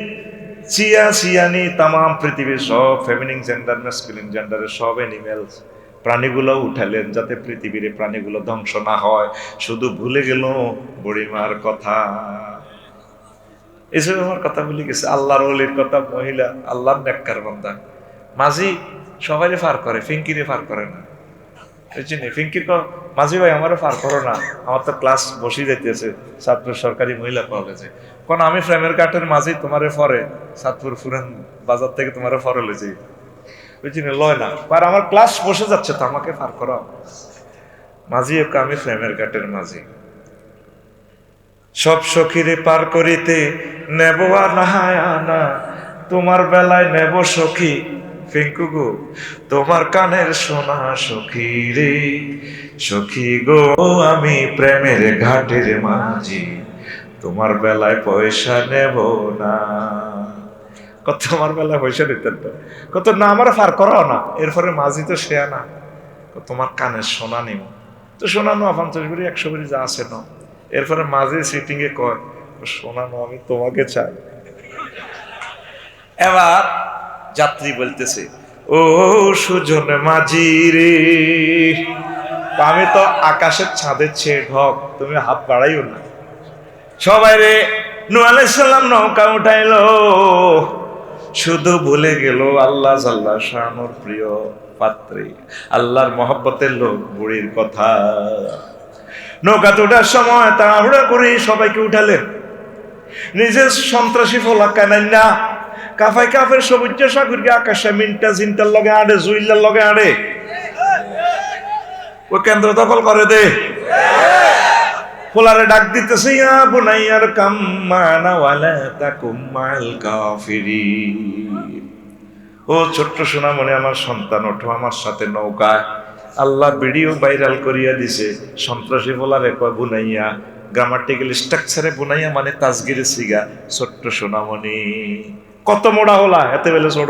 চিয়া চিয়ানি, তাম পৃথিবীর সব ফেমিনিন জেন্ডার ম্যাসকুলিন জেন্ডারের সব অ্যানিমেলস প্রাণীগুলো উঠালেন যাতে পৃথিবীর প্রাণীগুলো ধ্বংস না হয়। শুধু ভুলে গেল বুড়িমার কথা। এসব আমার কথা ভুলে গেছে, আল্লাহর ওলির কথা, মহিলা আল্লাহর নেককার বান্দা। মাঝি সবাইরে ফার করে, ফিঙ্কিরে ফার করে না। ফিঙ্কির মাঝি ভাই আমারও পার করো না, আমার তো ক্লাস বসে যাইতেছে চাঁদপুর সরকারি মহিলা কলেজে। কোন আমি ফ্রেমের কাঠের মাঝি তোমারে ফরে চাঁদপুর ফুরান বাজার থেকে তোমারে ফরে লেছি, বুঝছি না লয় না, আর আমার ক্লাস বসে যাচ্ছে তো আমাকে পার করো। মাঝি ওকে আমি ফ্রেমের কাঠের মাঝি, সব সখীরে পার করিতে নেব আর না, তোমার বেলায় নেব সখী পিঙ্কু গো, তোমার কানের সোনা সখী রে, সখী গো আমি প্রেমের ঘাটের মাঝি, তোমার বেলায় পয়সা নেব না। কত আমার বেলায় পয়সা দিতেন তো, কত না আমার ফার করাও না। এরপরে মাঝি তো শেয়া না, তোমার কানের সোনা নিব, তো সোনা নো 50 ভরি 100 ভরি যা আছে ন। এরপরে মাঝি সিটিং এ কয় সোনা নো আমি তোমাকে চাই। এবার যাত্রী বলতেছে ও সুজন মাঝি রে, আমি তো আকাশের ছাদের চেয়ে ঢক, তুমি হাত বাড়াইও না। সবাই রে নূহ আলাইহিস সালাম নৌকা উঠাইলো, শুধু ভুলে গেল আল্লাহ জাল্লা শানুর প্রিয় পাত্রী, আল্লাহর মহব্বতের লোক বুড়ির কথা। নৌকা তোঠার সময় তাড়াহুড়া করে সবাইকে উঠালেন, নিজের সন্ত্রাসী ফলা কানাই না কাফাই কাফের সবুজ সাগরকে আকাশে মিনটা জিনটার লগে আড়ে, জুইল্লার লগে আড়ে, ও কেন্দ্র দখল করে দে। ফোলারে ডাক দিতেছে ইয়া বুনাইয়ার কাম মানা ওয়ালা তাকুম মাল কাফিরিন, ও ছোট্ট সোনামণি আমার সন্তান, ওঠো আমার সাথে নৌকায়। আল্লাহ ভিডিও ভাইরাল করিয়া দিছে, সন্ত্রাসী ফোলারে কয় বুনাইয়া, গ্রামাটিক্যাল স্ট্রাকচারে বুনাইয়া মানে তাজগিরে সিগা, ছোট্ট সোনামণি। কত মোড়া হলা এতে বেলে ছোট।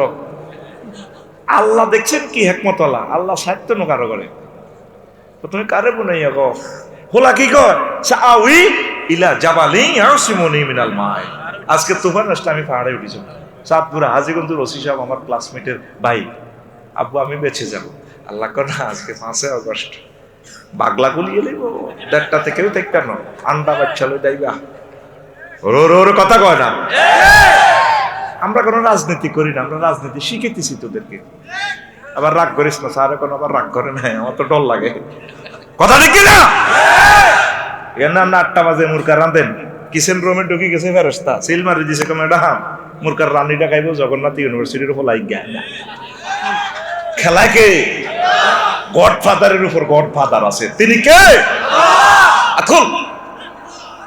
আল্লাহ দেখছেন কি হেকমত হলা, আল্লাহ সাহিত্য নো কারো করে, তুমি কারে বুনাইয়া গো হোলা কি কয় সাউই ইলা জাবালি ইয়াসিমুনি মিনাল মাই। আজকে তুফান আসলে আমি পাহাড়ে উঠেছি, চাঁদপুরে হাজীগঞ্জের ওসি সাহেব আমার ক্লাসমেটের ভাই, আব্বু আমি বেঁচে যাব। আল্লাহ কর না আজকে 5 আগস্ট বাগলা গুলিয়ে লইব 1:30 থেকেও দেখতে না আন্ডা বাচ্চা লই যাইবা, ওর কথা কয় না। আমরা কোনো রাজনীতি করি না, আমরা রাজনীতি শিখেতেছি তোদেরকে। আবার রাগ করিস না স্যার, এখন আবার রাগ করে নাই, আমার তো ডর লাগে। কথা ঠিক না? এর না 8টা বাজে মুরকা রাঁধেন, কিচেন রুমে ঢুকি গেছে ফেরেশতা, সিল মারি দিছে কমে ডাহাম মুরকার রান্নিটা খাইবো জগন্নাথ ইউনিভার্সিটির উপর লাইগা। খেলা কে? গডফাদারের উপর গডফাদার আছে, তিনি কে? আকুল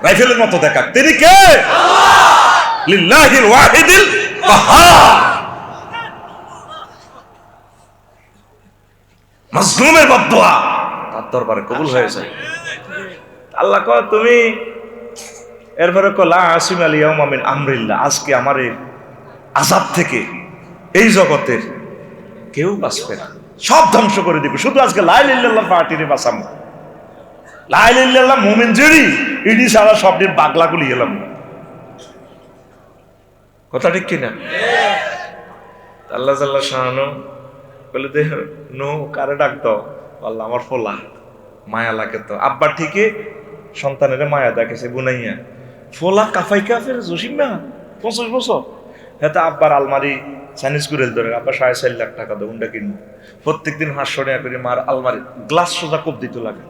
রাইফেলের মতো দেখা, তিনি কে? লিল্লাহিল ওয়াহিদিল কাহ্হার। মাজলুমের বদদুয়া তার দরবারে কবুল হয়েছে। আল্লাহ কয় তুমি এরপরে লা আসিম আল ইয়াউমা মিন আমরিল্লাহ, আজকে আমার এই আযাব থেকে এই জগতের কেউ বাঁচবে না, সব ধ্বংস করে দিবে, শুধু আজকে লা ইলাহা ইল্লাল্লাহ পার্টিরে বাঁচাম। লা ইলাহা ইল্লাল্লাহ মুমিন জেরি ইডি সারা সবটির বাগলা গুলি এলাম। কথা ঠিক কিনা? আল্লাহ জাল্লা শাহানু বলে দে নো কারে ডাক দাও, আল্লাহ আমার ফোলা মায়া লাগে তো। আব্বা ঠিকই সন্তানের মায়া দেখেছে বুনাইয়া, ফোলা কাফাই কাফের জসিমা 25 বছর, হ্যাঁ আব্বার আলমারি চাইনিজ গুরেল ধরে আব্বা 4.5 লাখ টাকা দেয় উন্ডা কিনবো, প্রত্যেকদিন 500 টাকা করে মার আলমারি গ্লাস সোজা কোপ দিতে লাগে,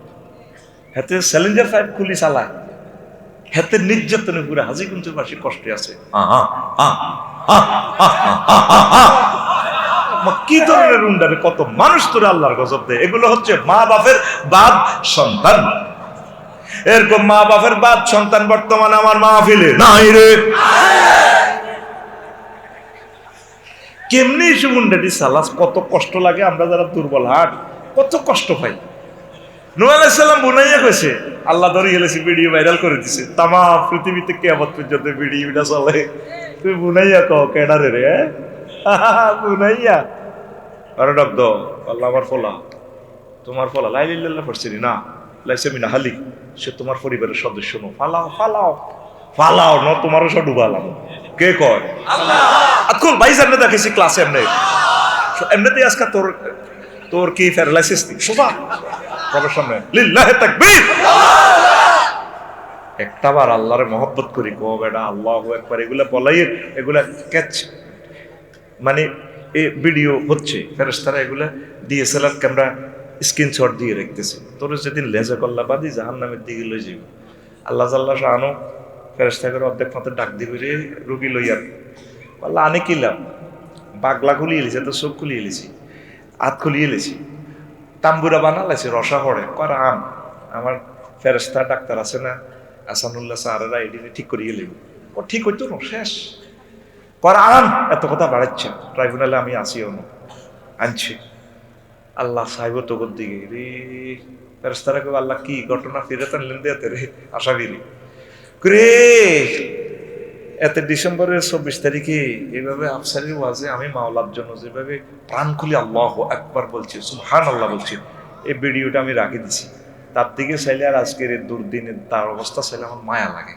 হাতে স্যালেঞ্জার 5 খুলি চালায়, হাতে নির্যাতনে পুরো হাজি কুঞ্চুর বাসী কষ্টে আছে। কি ধরনের উন্ডারে কত মানুষ তোরে আল্লাহর গজব দেয়। এগুলো হচ্ছে মা বাপের বাদ সন্তান। এরকম মা বাপের বাদ সন্তান বর্তমানে আমার মাহফিলে নাই রে। কেমনি সুমুন্ডাটি সালাস, কত কষ্ট লাগে আমরা যারা দুর্বল হাট, কত কষ্ট পাই। নূহ আলাইহিস সালাম বুনাইয়া কইছে, আল্লাহ ধরে গেলেছে ভিডিও ভাইরাল করে দিছে, তামা পৃথিবীতে কিয়ামত পর্যন্ত ভিডিওটা চলে। তুই বুনাইয়া কও কেডারে রে? বুনাইয়া আরে ডাক দাও, আল্লাহ আমার ফলা, তোমার ফলা লা ইলাহা ইল্লাল্লাহ পড়ছিস না, লাইসা মিনা হালি, সে তোমার পরিবারের সদস্য নো, ফালাও ফালাও ফালাও ন, তোমারও সব ডুবালাম। কে কয়? আল্লাহ। আকুল ভাই জানলে দেখেছি ক্লাসে এমনিতেই আজকে তোর কি প্যারালাইসিস নেই, সোজা সবার সামনে লিল্লাহি তাকবীর। একটাবার আল্লাহরে মহব্বত করি, কো বেটা আল্লাহু আকবার, এগুলা বলাই, এগুলা ক্যাচ মানে এই ভিডিও হচ্ছে, ফেরেশতারা এগুলা ডিএসএলআর ক্যামেরা স্ক্রিনশট দিয়ে রাখতেছে। তোর যেদিন লেজা কল্লা বাদি জাহান্নামের দিকে লই যাবে, আল্লাহ জাল্লাহ শাহানু ফেরেশতা করে অর্ধেক মতো ডাক দিবি রে রুগী লইয়া, আল্লাহ আনে কিলাম, বাগলা খুলিয়ে এলেছি, তো চোখ খুলিয়ে এলেছি, হাত খুলিয়ে এলেছি, তাম্বুরা বানালাইছে, রসা পড়ে কর আন। আমার ফেরেশতা ডাক্তার আছে না আসানুল্লাহ স্যারেরা এদিনে ঠিক করিয়ে এলেন, ও ঠিক হইতো না, শেষ কর আন, এত কথা বাড়াচ্ছে ট্রাইব্যুনালে আমি আসিও না, আনছি। আল্লাহ সাহেব তোর দিকে রে ফেরেশতারা কই আল্লাহ কি ঘটনা ফিরে টানলেন দেতে রে আশাবিরি রে। এত ডিসেম্বরের 24 তারিখে এইভাবে আফসারের ওয়াজে আমি মাওলার জন্য যেভাবে প্রাণ খুলি আল্লাহু আকবার বলছি, সুবহানাল্লাহ বলছি, এই ভিডিওটা আমি রাখি দিছি। তার দিকে চাইলে আর আজকের এই দুর্দিনের তার অবস্থা চাইলে আমার মায়া লাগে।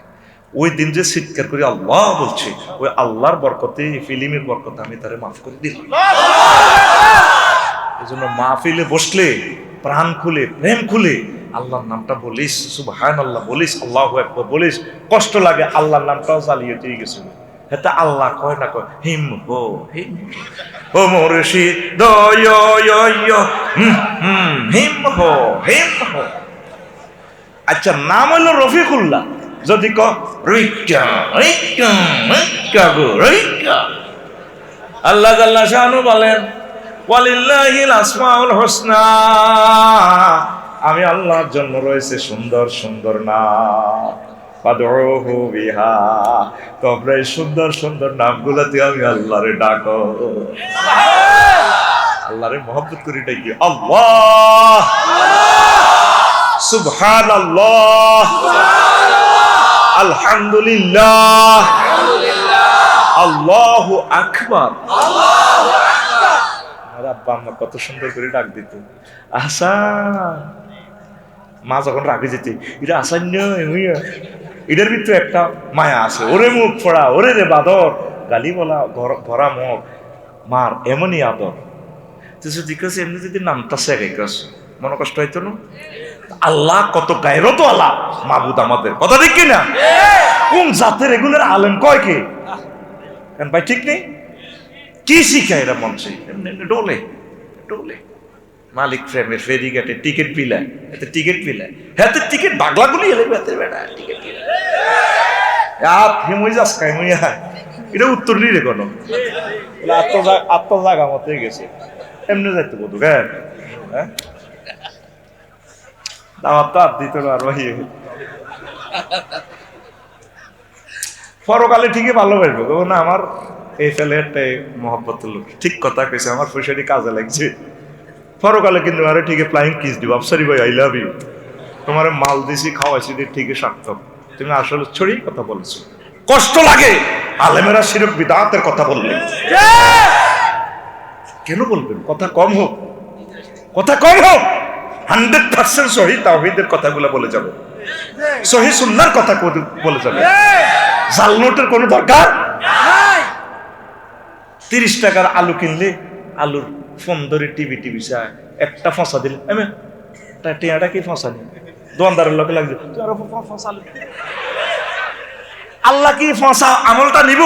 ওই দিন যে চিৎকার করে আল্লাহ বলছে, ওই আল্লাহর বরকতে, ফিল্মের বরকতে আমি তারে মাফ করে দিলাম। এই জন্য মাহফিলে বসলে প্রাণ খুলে প্রেম খুলে আল্লাহর নামটা বলিস, সুবহানাল্লাহ বলিস, আল্লাহু আকবার বলিস, কষ্ট লাগে আল্লাহর নামটাও জ্বালিয়ে দিয়ে গেছিল। হেতা আল্লাহ কয় না কয় হিম হো হিম ও মুর্শিদ দয় হিম হো হিম হো। আচ্ছা নাম হলো রফিকুল্লাহ, যদি ক রিকা রিকা রিকা গো রিকা। আল্লাহ জাল্লা শানু বলেন ওয়ালিল্লাহিল আসমাউল হুসনা, আমি আল্লাহর জন্য রয়েছে সুন্দর সুন্দর নাম, ফাদউহু বিহা, তোমরা এই সুন্দর সুন্দর নামগুলোতে আমি আল্লাহরে ডাকো, আল্লাহরে মহব্বত করি ডাকি আল্লাহ, সুবহানাল্লাহ, আলহামদুলিল্লাহ, আল্লাহু আকবার। আব্বা আম্মা কত সুন্দর করে ডাক দিত, আশা মা যখন রাগে যেতে, এটা আসান্য এটার ভিতরে একটা মায়া আছে, ওরে মুখ ফোড়া, ওরে রে বাদর, গালি বলা ভরা মুখ মার এমনই আদর। জিজ্ঞাসা এমনি যদি নামটা শেখাইকাস মনে কষ্ট হইতো না। আল্লাহ কত গায়রত আল্লাহ মাবুদ আমাদের, কথা ঠিক কিনা? কোন জাতের এগুলোর আলেম কয় কে ভাই ঠিক নেই, কি শিখায় এরা মঞ্চে ডোলে ডোলে। মালিক ফ্রেমের ফেরিঘাটে টিকিট পিলায়, এতে টিকিট পিলায়, হ্যাঁ তো টিকিট বাগলাগুলি এলে বেতের বেটা টিকিট পিলায় হেমই যাস কাই মুই এটা উত্তর নিয়ে রে কোনো আত্মজাগা মতো গেছে এমনি যাইতে বধু হ্যাঁ দাওয়াত তো আর দিত না আর ভাই পরকালে ঠিকই ভালোবাসবো না আমার এই ছেলেটাই মহব্বত লোক ঠিক কথা কইছে আমার পয়সাটি কাজে লাগছে পরকালে কিন্তু আরে ঠিকই ফ্লাইং কিস দিব সরি ভাই আই লাভ ইউ তোমার মাল দিছি খাওয়াইছি দিয়ে ঠিকই সার্থক তুমি আসলে ছড়ি কথা বলেছো কষ্ট লাগে আলেমেরা শিরক বিদআতের কথা বললেন কেন বলবেন কথা কম হোক 100% সহি তাওহীদের কথাগুলো বলে যাবে সহি সুন্নাহর কথা বলে যাবে জাল নোটের কোনো দরকার নাই 30 টাকার আলু কিনলে আলুর ফোন ধরে টিভি চায় একটা ফসা দিলে আমি টিয়াটা কি ফসা নি দোকানদারের লোকে লাগছে আল্লাহ কি ফসা আমলটা নিব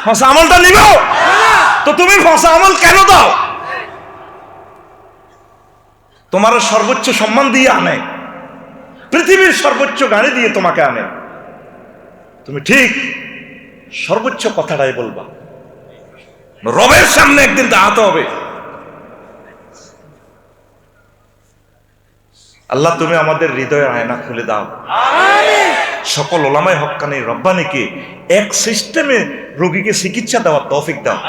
ফসা আমলটা নিব তো তুমি ফসা আমল কেন দাও তোমার সর্বোচ্চ সম্মান দিয়ে আনে পৃথিবীর সর্বোচ্চ গাড়ি দিয়ে তোমাকে আনে তুমি ঠিক সর্বোচ্চ কথাটাই বলবা রবের সামনে একদিন দাঁড়াতে হবে আল্লাহ তুমি আমাদের হৃদয়ের আয়না খুলে দাও সকল ওলামায়ে হক্কানি রব্বানিকে এক সিস্টেমে রোগীকে চিকিৎসা দেওয়ার তৌফিক দাও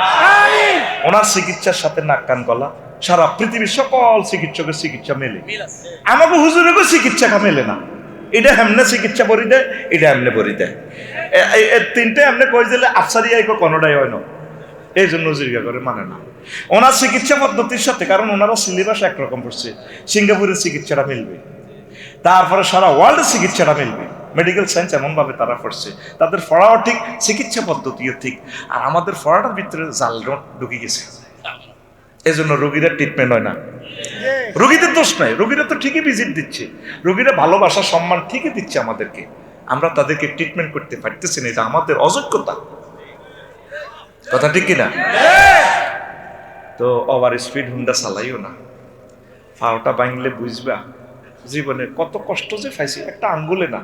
ওনার চিকিৎসার সাথে নাক কান গলা সারা পৃথিবীর সকল চিকিৎসকের চিকিৎসা মেলে আমাকে হুজুরেরও চিকিৎসা মেলে না এটা এমনে চিকিৎসা বরি দেয় এটা এমনে বরি দেয় তিনটে এমনে কই দিলে আফসারি আইকো কোনোটাই হয় না এই জন্য জিজ্ঞা করে মানে না ওনার চিকিৎসা পদ্ধতির সাথে কারণ ওনারা সিলেবাস একরকম পড়ছে সিঙ্গাপুরের চিকিৎসাটা মিলবে তারপরে সারা ওয়ার্ল্ডের চিকিৎসাটা মিলবে মেডিকেল সায়েন্স এমনভাবে তারা পড়ছে তাদের পড়াও ঠিক চিকিৎসা পদ্ধতিও ঠিক আর আমাদের পড়াটার ভিতরে জাল নোট ঢুকে গেছে এই জন্য রোগীরা ট্রিটমেন্ট হয় না রোগীদের দোষ নাই রোগীরা তো ঠিকই ভিজিট দিচ্ছে রোগীরা ভালোবাসা সম্মান ঠিকই দিচ্ছে আমাদেরকে আমরা তাদেরকে ট্রিটমেন্ট করতে পারতেছি না এটা আমাদের অযোগ্যতা কথা ঠিক কিনা তো ওভার স্পিড হুন্ডা চালাইও না ফাওটা ভাঙলে বুঝবা জীবনে কত কষ্ট যে পাইছি একটা আঙ্গুলে না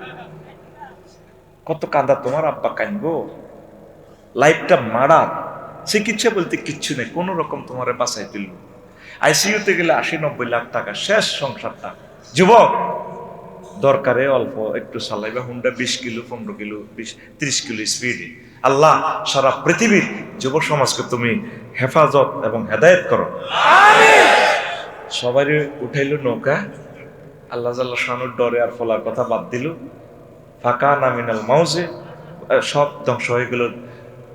কত কাঁদা তোমার আব্বা কাঁদবো লাইফটা মারা চিকিৎসা বলতে কিচ্ছু নেই কোন রকম তোমার বাঁচাই তুলব আইসিইউতে গেলে 80-90 লাখ টাকা শেষ সংসারটা যুবক দরকারে অল্প একটু চালাইবা হুন্ডা 20 কিলো 15 কিলো 30 কিলো স্পিডে আল্লাহ সারা পৃথিবীর যুব সমাজকে তুমি হেফাজত এবং হেদায়েত করো আমিন সবাই উঠাইলো নৌকা আল্লাহ জাল্লা শানুর ডরে আর ফলার কথা বাদ দিল ফাঁকা নামিনাল মাউজে সব ধ্বংস হয়ে গেল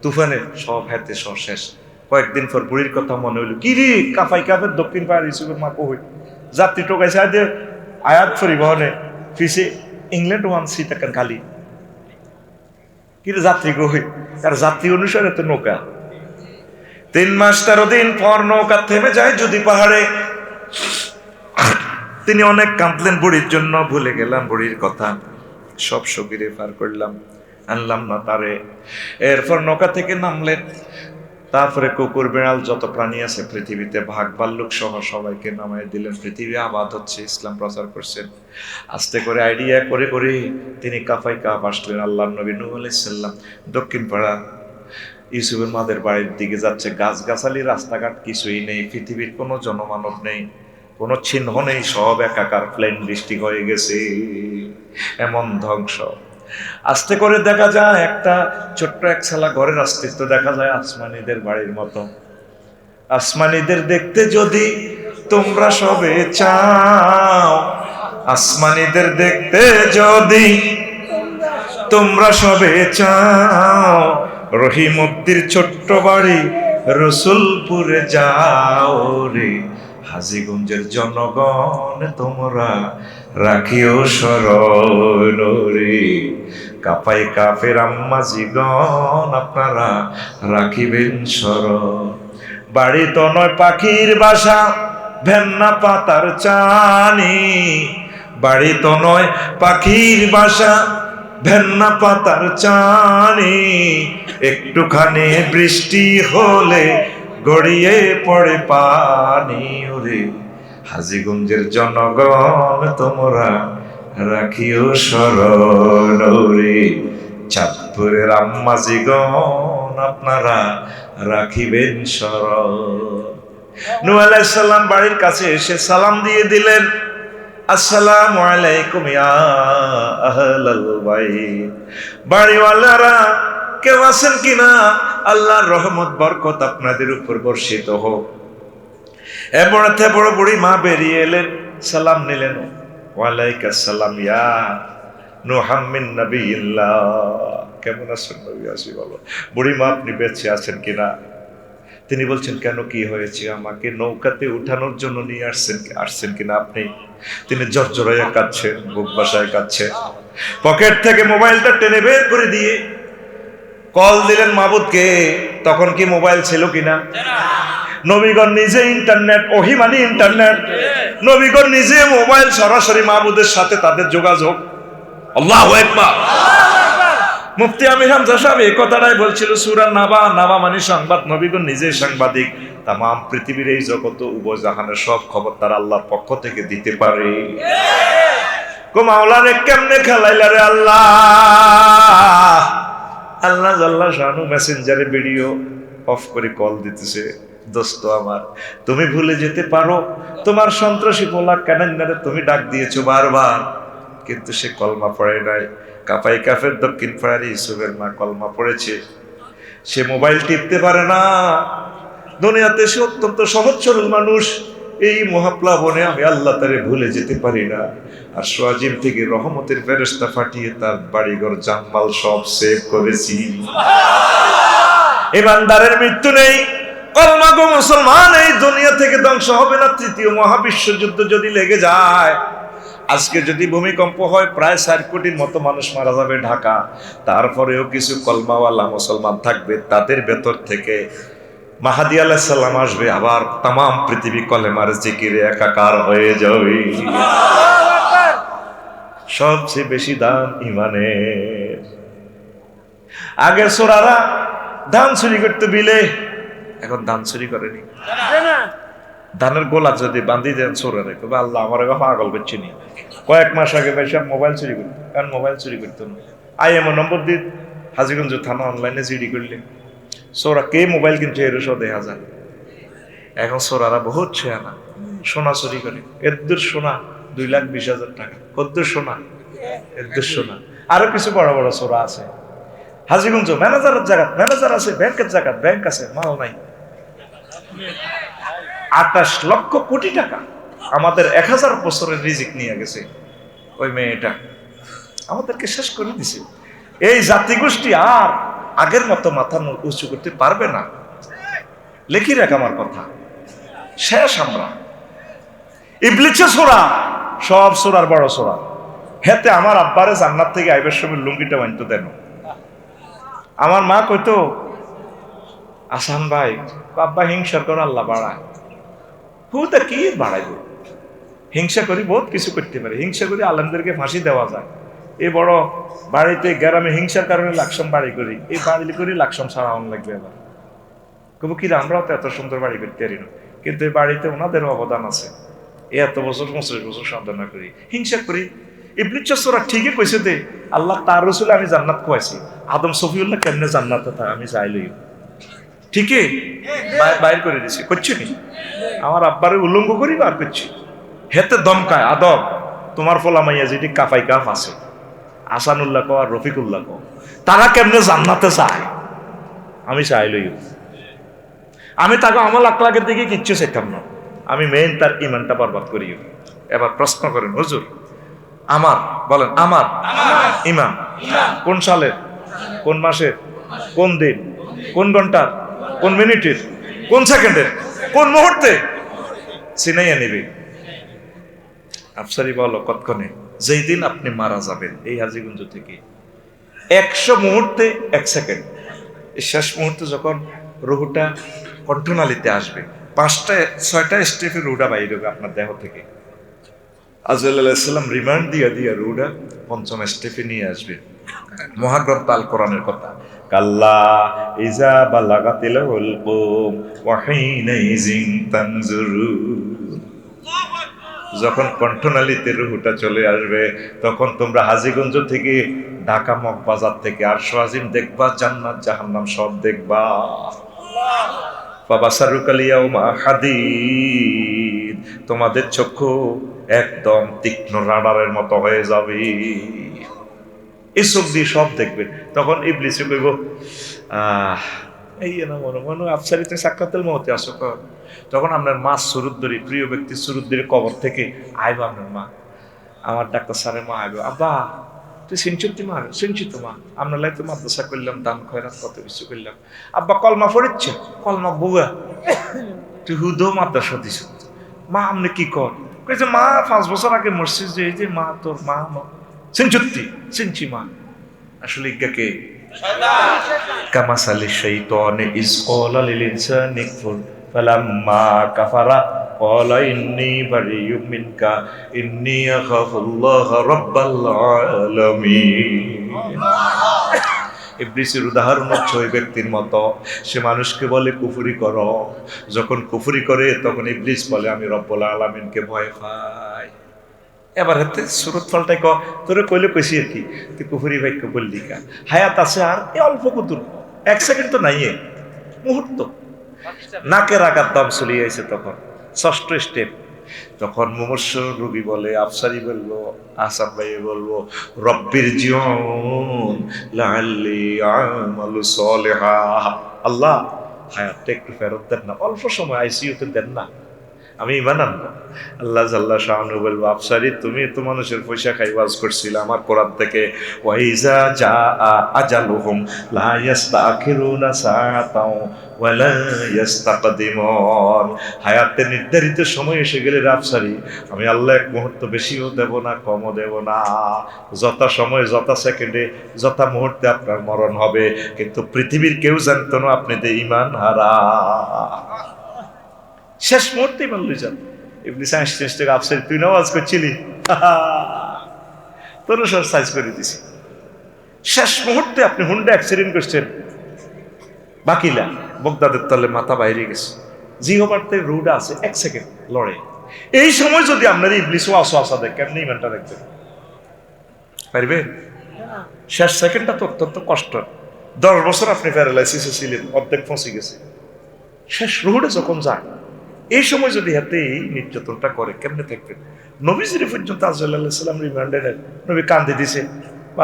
তুফানে সব হাতে সব শেষ কয়েকদিন পর বুড়ির কথা মনে হইলো কি রে কাফের দক্ষিণ পাড়ার ইসুফের মা কই যাত্রী টোকাইছে আজ আয়াত পরিবহনে ফিসে ইংল্যান্ড ওয়ান সিট এখন খালি কি রে যাত্রী কই তার যাত্রী অনুসারে তো নৌকা 3 মাস 13 দিন পর নৌকা থেমে যায় যদি পাহাড়ে তিনি অনেক কাঁদলেন বুড়ির জন্য ভুলে গেলাম বুড়ির কথা সব সগিরে পার করলাম আনলাম না তারে এরপর নৌকা থেকে নামলেন তারপরে কুকুর বিড়াল যত প্রাণী আছে পৃথিবীতে ভাগ ভাল্লুক সহ সবাইকে নামায় দিলেন পৃথিবী আবাদ হচ্ছে ইসলাম প্রচার করছেন আস্তে করে আইডিয়া করে করে তিনি কাফাই কাফ আসলেন আল্লাহর নবী নূহ আলাইহিস সালাম দক্ষিণ পাড়া ইউসুফের মাদের বাড়ির দিকে যাচ্ছে গাছগাছালি রাস্তাঘাট কিছুই নেই পৃথিবীর কোনো জনমানব নেই কোনো চিহ্ন নেই সব একাকার প্লেন বৃষ্টি হয়ে গেছে এমন ধ্বংস আস্তে করে দেখা যায় একটা ছোট্ট এক ছালা ঘরের অস্তিত্ব দেখা যায় আসমানীদের বাড়ির মতো আসমানীদের দেখতে যদি তোমরা সবে চাও আসমানীদের দেখতে যদি তোমরা সবে চাও রহিমদ্দির ছোট্ট বাড়ি রসুলপুরে যাও রে হাজীগঞ্জের জনগণ তোমরা রাখিও স্মরণ রে কাপাই কাফের আম্মা জীগণ আপনারা রাখিবেন স্মরণ বাড়ি তো নয় পাখির বাসা ভেন্না পাতার চানি বাড়ি তো নয় পাখির বাসা ভেন্না পাতার চানি একটুখানি বৃষ্টি হলে গড়িয়ে পড়ে পানি ওরে হাজীগঞ্জের জনগণ তোমরা রাখিও স্মরণ রে, চাঁদপুরের আম্মাজিগণ আপনারা রাখিবেন স্মরণ। নূহ আলাইহিস সালাম বাড়ির কাছে এসে সালাম দিয়ে দিলেন, আসসালামু আলাইকুম ইয়া আহলাল বাইত, বাড়িওয়ালারা কেউ আছেন কিনা? আল্লাহর রহমত বরকত আপনাদের উপর বর্ষিত হোক। এরপরে বড় বুড়ি মা বেরিয়ে এলেন, সালাম নিলেন, ওয়ালাইকুম সালাম ইয়া মুহাম্মিন নবিয়্যিল্লাহ, কেমন আছেন নবী? আসি বলো। বুড়ি মা আপনি বেঁচে আছেন কিনা? তিনি বলছেন, কেন কি হয়েছে? আমাকে নৌকাতে উঠানোর জন্য নিয়ে আসছেন কিনা আপনি? তিনি জর্জরাইয়া কাঁদছেন, বুক বাসায় কাঁদছেন। পকেট থেকে মোবাইলটা টেনে বের করে দিয়ে কল দিলেন মাবুদকে। তখন কি মোবাইল ছিল কিনা? নবীগণ নিজে ইন্টারনেট, ওহী মানে ইন্টারনেট। নবীগণ নিজে মোবাইল, সরাসরি মাবুদের সাথে তাদের যোগাযোগ। আল্লাহু আকবার। মুফতি আমির হামজা সাহেব এই কথাটাই বলছিল সূরা নাবা। নাবা মানে সংবাদ। নবীগণ নিজে সাংবাদিক। তাম পৃথিবীর এই জগৎ উবজাহানের সব খবর তারা আল্লাহর পক্ষ থেকে দিতে পারে। মাওলারে কেমনে খেলাইলা রে আল্লাহ! আল্লাহ জাল্লা শানু মেসেঞ্জারে ভিডিও অফ করে কল দিতেছে, দোস্ত আমার তুমি ভুলে যেতে পারো, তোমার সন্ত্রাসী পোলা কানান্নারে তুমি ডাক দিয়েছো বারবার, কিন্তু সে কলমা পড়ে নাই। কাপাই কাফের দক্ষিণ পাড়ার ইউসুফের মা কলমা পড়েছে, সে মোবাইল টিপতে পারে না। দুনিয়াতে সে অত্যন্ত সহজ সরল মানুষ। এই মহাপ্লাবনে আমি আল্লাহ তারে ভুলে যেতে পারি না। আর সোয়াজিম থেকে রহমতের ফেরেশতা পাঠিয়ে তার বাড়িঘর জানমাল সব সেভ করেছি। ইমানদারের মৃত্যু নেই, কলমা গো মুসলমান এই দুনিয়া থেকে ধ্বংস হবে না। তৃতীয় মহাবিশ্বযুদ্ধ যদি লেগে যায়, আজকে যদি ভূমিকম্প হয়, প্রায় 4 কোটির মতো মানুষ মারা যাবে ঢাকা। তারপরেও কিছু কলমাওয়ালা মুসলমান থাকবে, তাদের ভেতর থেকে মাহাদি আলাইহিস সালাম আসবে, আবার তাম পৃথিবী কলেমার জিকিরে একাকার হয়ে যাবে। সবচেয়ে বেশি দাম ইমানের। আগে চোরারা ধান চুরি করতে বিলে, এখন ধান চুরি করেনি। ধানের গোলা যদি বান্ধি দেন চোরারে, তবে আল্লাহ আমার পাগল করছি নি। কয়েক মাস আগে বেশি মোবাইল চুরি করত, কারণ মোবাইল চুরি করতো না। আইএমও নম্বর দিয়ে হাজীগঞ্জ থানা অনলাইনে জিডি করলে চোরা কে মোবাইল কিনছে এরও দেখা যায়। এখন চোরারা বহুত ছেয়ানা, সোনা চুরি করে। এর সোনা 2,20,000 টাকা। কদ্দুর সোনা? এর সোনা। আরো কিছু বড় বড় চোরা আছে হাজীগঞ্জ। ম্যানেজারের জায়গা ম্যানেজার আছে, ব্যাংকের জায়গা ব্যাংক আছে, মাল নাই। 28 লক্ষ কোটি টাকা আমাদের 1000 বছরের রিজিক নিয়ে গেছে ওই মেয়েটা, আমাদেরকে শেষ করে দিছে। এই জাতিগোষ্ঠী আর আগের মতো মাথা উঁচু করতে পারবে না। লেখি রাখ আমার কথা, শেষ আমরা। ইবলিসে ছোড়া, সব ছোড়ার বড় ছোড়া। হেতে আমার আব্বারে জান্নাত থেকে আইবার সময় লুঙ্গিটা বানতে দেন। আমার মা কইতো, আসান ভাই আব্বা হিংসার করে আল্লাহ বাড়ায়। হুতা কি বাড়াইব? হিংসা করি বহুত কিছু করতে পারে। হিংসা করি আলেমদেরকে ফাঁসি দেওয়া যায়। এই বড় বাড়িতে গ্রামে হিংসার কারণে লাকসাম বাড়ি করি, এই বাড়ি করি লাকসাম ছাড়া অন লাগবে। এবার কবু কি আমরাও তো এত সুন্দর বাড়ি করতে পারি না, কিন্তু এই বাড়িতে ওনাদেরও অবদান আছে। এত বছর 25 বছর সাধনা করি, হিংসা করি। ইবলিস ওরা ঠিকই কইছে দে, আল্লাহ তার রসুল আমি জান্নাত খুয়াইছি। আদম সফিউল্লাহ কেমনে জান্নাতে তা আমি চাইলই, ঠিকই বাইর করে দিছি। করছি নি আমার আব্বারে উল্লঙ্ঘ করি বার করছি। হেতে দমকায়, আদম তোমার ফলা মাইয়া যেটি কাফাই কাফ আছে, আসানুল্লাহ কো আর রফিকুল্লাহ কো, তারা কেমনে জান্নাতে চায় আমি চাইলই। আমি তাকে আমার আকলাকের দিকে কিচ্ছু চাইতাম না, আমি মেইন তার ইমানটা বরবাদ করি। এবার প্রশ্ন করেন হুজুর, আমার বলেন আমার ইমান কোন সালের, কোন মাসের, কোন দিন, কোন ঘন্টার, কোন মিনিটের, কোন সেকেন্ডের, কোন মুহূর্তে চিনাইয়া নিবে? আফসারি বলো কতক্ষণে? যেই দিন আপনি মারা যাবেন এই হাজীগঞ্জ থেকে 100 মুহূর্তে 1 সেকেন্ড, শেষ মুহূর্তে যখন রুহুটা কণ্ঠনালীতে আসবে, 5টা-6টা স্টেপে রুহুটা বাইরে হবে আপনার দেহ থেকে। আজরাইল আলাইহিস সালাম রিমান্ড দিয়া দিয়া রুহুটা 5ম স্টেপে নিয়ে আসবে। মহাগ্রন্থ আল কোরআনের কথা, কাল্লা ইজা বালাগাতিল হুলকুম ওয়া হিনা ইযিন তানজুরুন। যখন কণ্ঠনালীতে রুহুটা চলে আসবে, তখন তোমরা হাজীগঞ্জ থেকে ঢাকা মগবাজার থেকে আরশ আজিম দেখবা, জান্নাত জাহান্নাম সব দেখবা। ফাবাসারুকাল ইয়াউমা হাদীদ, তোমাদের চক্ষু একদম তীক্ষ্ণ রাডারের মতো হয়ে যাবে, এই চোখ দিয়ে সব দেখবেন। তখন ইবলিসে কইব এই না মনে মনে আফসারিতে সাক্ষাতের মতে আসো। তখন আপনার মা সুরুদ্দরি, প্রিয় ব্যক্তি সুরুদ্দরি কবর থেকে আইব, আপনার মা, আমার ডাক্তার স্যারের মা আইব, আব্বা তুই সিনচুতি মা, শুনছি তো মা, আপনার লাই তো মাদ্রাসা করলাম, দান খয়রাত কত কিছু করলাম, আব্বা কলমা পড়িচ্ছে, কলমা বুয়া তুই হুদো মাদ্রাসা দিস, মা আপনি কি কর? কইছে মা 5 বছর আগে মরছিস, যে এই যে মা তোর মা, সিনচুতি সিনচি মা। আসলে ইজ্ঞাকে কামাসালি শাইতানে ইজ ক্বালা লিল ইনসানি কুফর ফালাম্মা কাফারা ক্বালা ইন্নী বারিয়্যুম মিনকা ইন্নী আখাফুল্লাহ রাব্বাল আলামিন। ইবলিসের উদাহরণ হচ্ছে ওই ব্যক্তির মতো, সে মানুষকে বলে কুফরি করো, যখন কুফরি করে তখন ইবলিস বলে আমি রব্বুল আলামিনকে ভয় পাই। এবার হাতে সুরত ফলটাই তোরে কইলে কইছি আর কি, তুই কুফরি বাক্য বললি কা, হায়াত আছে আর এই অল্প কুতুর 1 সেকেন্ড তো নাই, মুহূর্ত, নাকের আঘাত দম চলিয়ে আইছে। তখন 6ষ্ঠ স্টেপ, তখন মুমূর্ষ রোগী বলে, আফসারি বলবো, আসাম ভাই বলবো, রব্বির জিউন লাআল্লি আমালু সলিহা, আল্লাহ হায়াতটা একটু ফেরত দেন না, অল্প সময় আইসিইউতে দেন না, আমি ইমান আনবো। আল্লাহ জাল্লা শাআনহু বলবো, আফসারি তুমি তো মানুষের পয়সা খাই ওয়াজ করছিলে আমার কোরআন থেকে, ওয়াইজা জাআ আজালুহুম লা ইস্তাখিরুনা সাআতাও ওয়া লা ইস্তাকদিমুন। হায়াতের নির্ধারিত সময় এসে গেলে আফসারি আমি আল্লাহ 1 মুহূর্ত বেশিও দেব না, কমও দেব না, যথা সময় যথা সেকেন্ডে যথা মুহূর্তে আপনার মরণ হবে, কিন্তু পৃথিবীর কেউ জানতো না আপনি তো ঈমান হারা। শেষ মুহূর্তে ইমান লই যান। ইবলিস আসছে থেকে আফসারি তুই নামাজ করছিলি, তোর সব সাইজ করে দিছি, শেষ মুহূর্তে আপনি হুন্ডা অ্যাক্সিডেন্ট করছেন, বাকিলা বগদাদের তলে মাথা বাইরে গেছে, জিহবারতে রুডা আছে 1 সেকেন্ড লড়ে। এই সময় যদি আপনার ইবলিস ওয়াসওয়াসা দেয়, কেমনি ইমানটা রাখবেন পারবেন? শেষ সেকেন্ডটা তো অত্যন্ত কষ্ট। 10 বছর আপনি প্যারালাইসিসে ছিলেন, অর্ধেক ফসে গেছে, শেষ রুহুটা যখন যায়, এই সময় যদি হাতে এই নির্যাতনটা করে কেমনে থাকবেন? নবীজির পর্যন্ত আজরাইল আলাইহিস সালাম রিমান্ডে নেন, নবী কান্দে দিছে,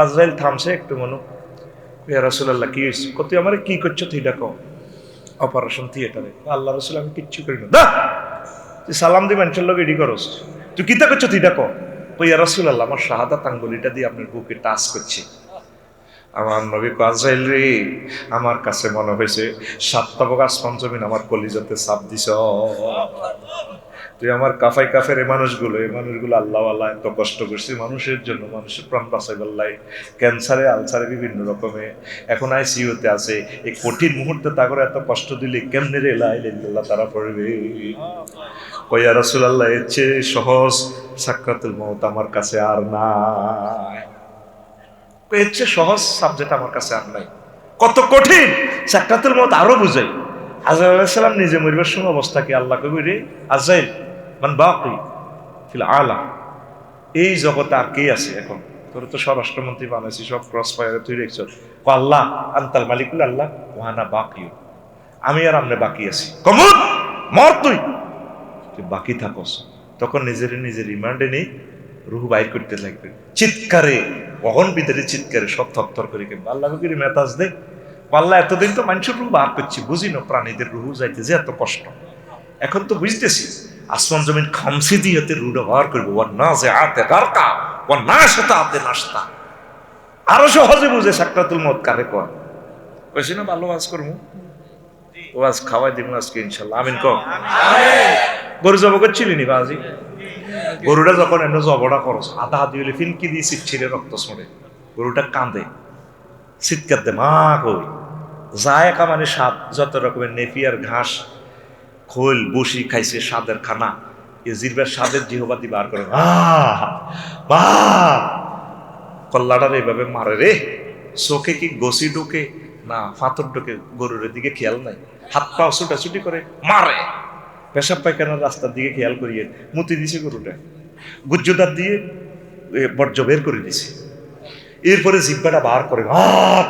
আজরাইল থামছে একটু, মনো ইয়া রাসূলুল্লাহ কি হইছে? কত আমারে কি করছো তুই, ডাকো অপারেশন থিয়েটারে। আল্লাহ রাসূল আমি কিচ্ছু করি না, দা তুই সালাম দি মানুষের লোক এডি করস, তুই কিতা করছো তুই, ডাকো। তো ইয়া রাসূলুল্লাহ আমার শাহাদাত আঙ্গুলিটা দিয়ে আপনার বুকে টাচ করছি। আমার নবী আজরাইল রে, আমার কাছে মনে হয়েছে 7 তাবক আসমান জমিন আমার কলিজাতে চাপ দিছ, তুই আমার কাফাই কাফের এই মানুষগুলো আল্লাহ আল্লাহ এত কষ্ট করছি মানুষের জন্য, মানুষের প্রাণ বাঁচাইবার লাই, ক্যান্সারে আলসারে বিভিন্ন রকমে এখন আইসিইউতে আছে, এই কঠিন মুহূর্তে তাগর এত কষ্ট দিলে কেমনে রে লা ইলাহা ইল্লাল্লাহ তারা পড়বে? ইয়া রাসূলুল্লাহ এর চেয়ে সহজ সাকরাতুল মউত আমার কাছে আর নাই, এর চেয়ে সহজ সাবজেক্ট আমার কাছে আর নাই। কত কঠিন সাকরাতুল মউত আরো বুঝাই। আজরাইল আলাইহিস সালাম নিজে মরিবার সময় অবস্থা কি, আল্লাহ কইবে রে আজরাইল মান বাকি ফিল আলাম, এই জগতে আর কে আছে এখন? তোর তো স্বরাষ্ট্রমন্ত্রী বানাইছি, সব ক্রস ফায়ারে তুই রেখছ, আল্লাহ আনতাল মালিকুল আল্লাহ ওয়ানা বাকি, আমি আর আমনে বাকি আছি, কমন মর তুই বাকি থাকস। তখন নিজের রিমান্ডে নেই, রুহু বাইর করতে লাগবে, চিৎকারে অহন ভিতরে চিৎকারে সব থরথর করে কেমন আল্লাহ করে মেতাজ দে, আল্লাহ এতদিন তো মানুষের রুহু বার করছি, বুঝি না প্রাণীদের রুহু যাইতে যে এত কষ্ট, এখন তো বুঝতেছি আসমান জমিন খামসি দিয়ে রুহু বার করবো, ওর না যে আতে গারকা ওর না সেটা আতে নাস্তা, আরো সহজে বুঝে সাকরাতুল মউত কারে কয়। কইছি না ভালো ওয়াজ করবো, ওয়াজ খাওয়াই দিব আজকে ইনশাল্লাহ, আমিন কম। গরু জব করছিলি নি বাজি, গরুটা যখন এমন জবটা করস, আধা হাতি হইলে ফিনকি দিয়ে ছিটছিড়ে রক্ত ছড়ে, গরুটা কাঁদে চিৎকার দে মা কই যায় একা, মানে স্বাদ যত রকমের নেপিয়ার ঘাস খোল বসি খাইছে, স্বাদের খানা, এ জিরবার স্বাদের জিহবাতি বার করে কল্লাটার এইভাবে মারে রে, চোখে কি গসি ঢোকে না ফাতর ঢোকে, গরুর দিকে খেয়াল নাই, হাত পা ছুটাছুটি করে মারে, পেশাব পায়খানার রাস্তার দিকে খেয়াল করিয়ে মুতি দিছে গরুটা, গুজ্জদার দিয়ে বর্জ্য বের করে দিছে। এরপরে জিব্বাটা বার করে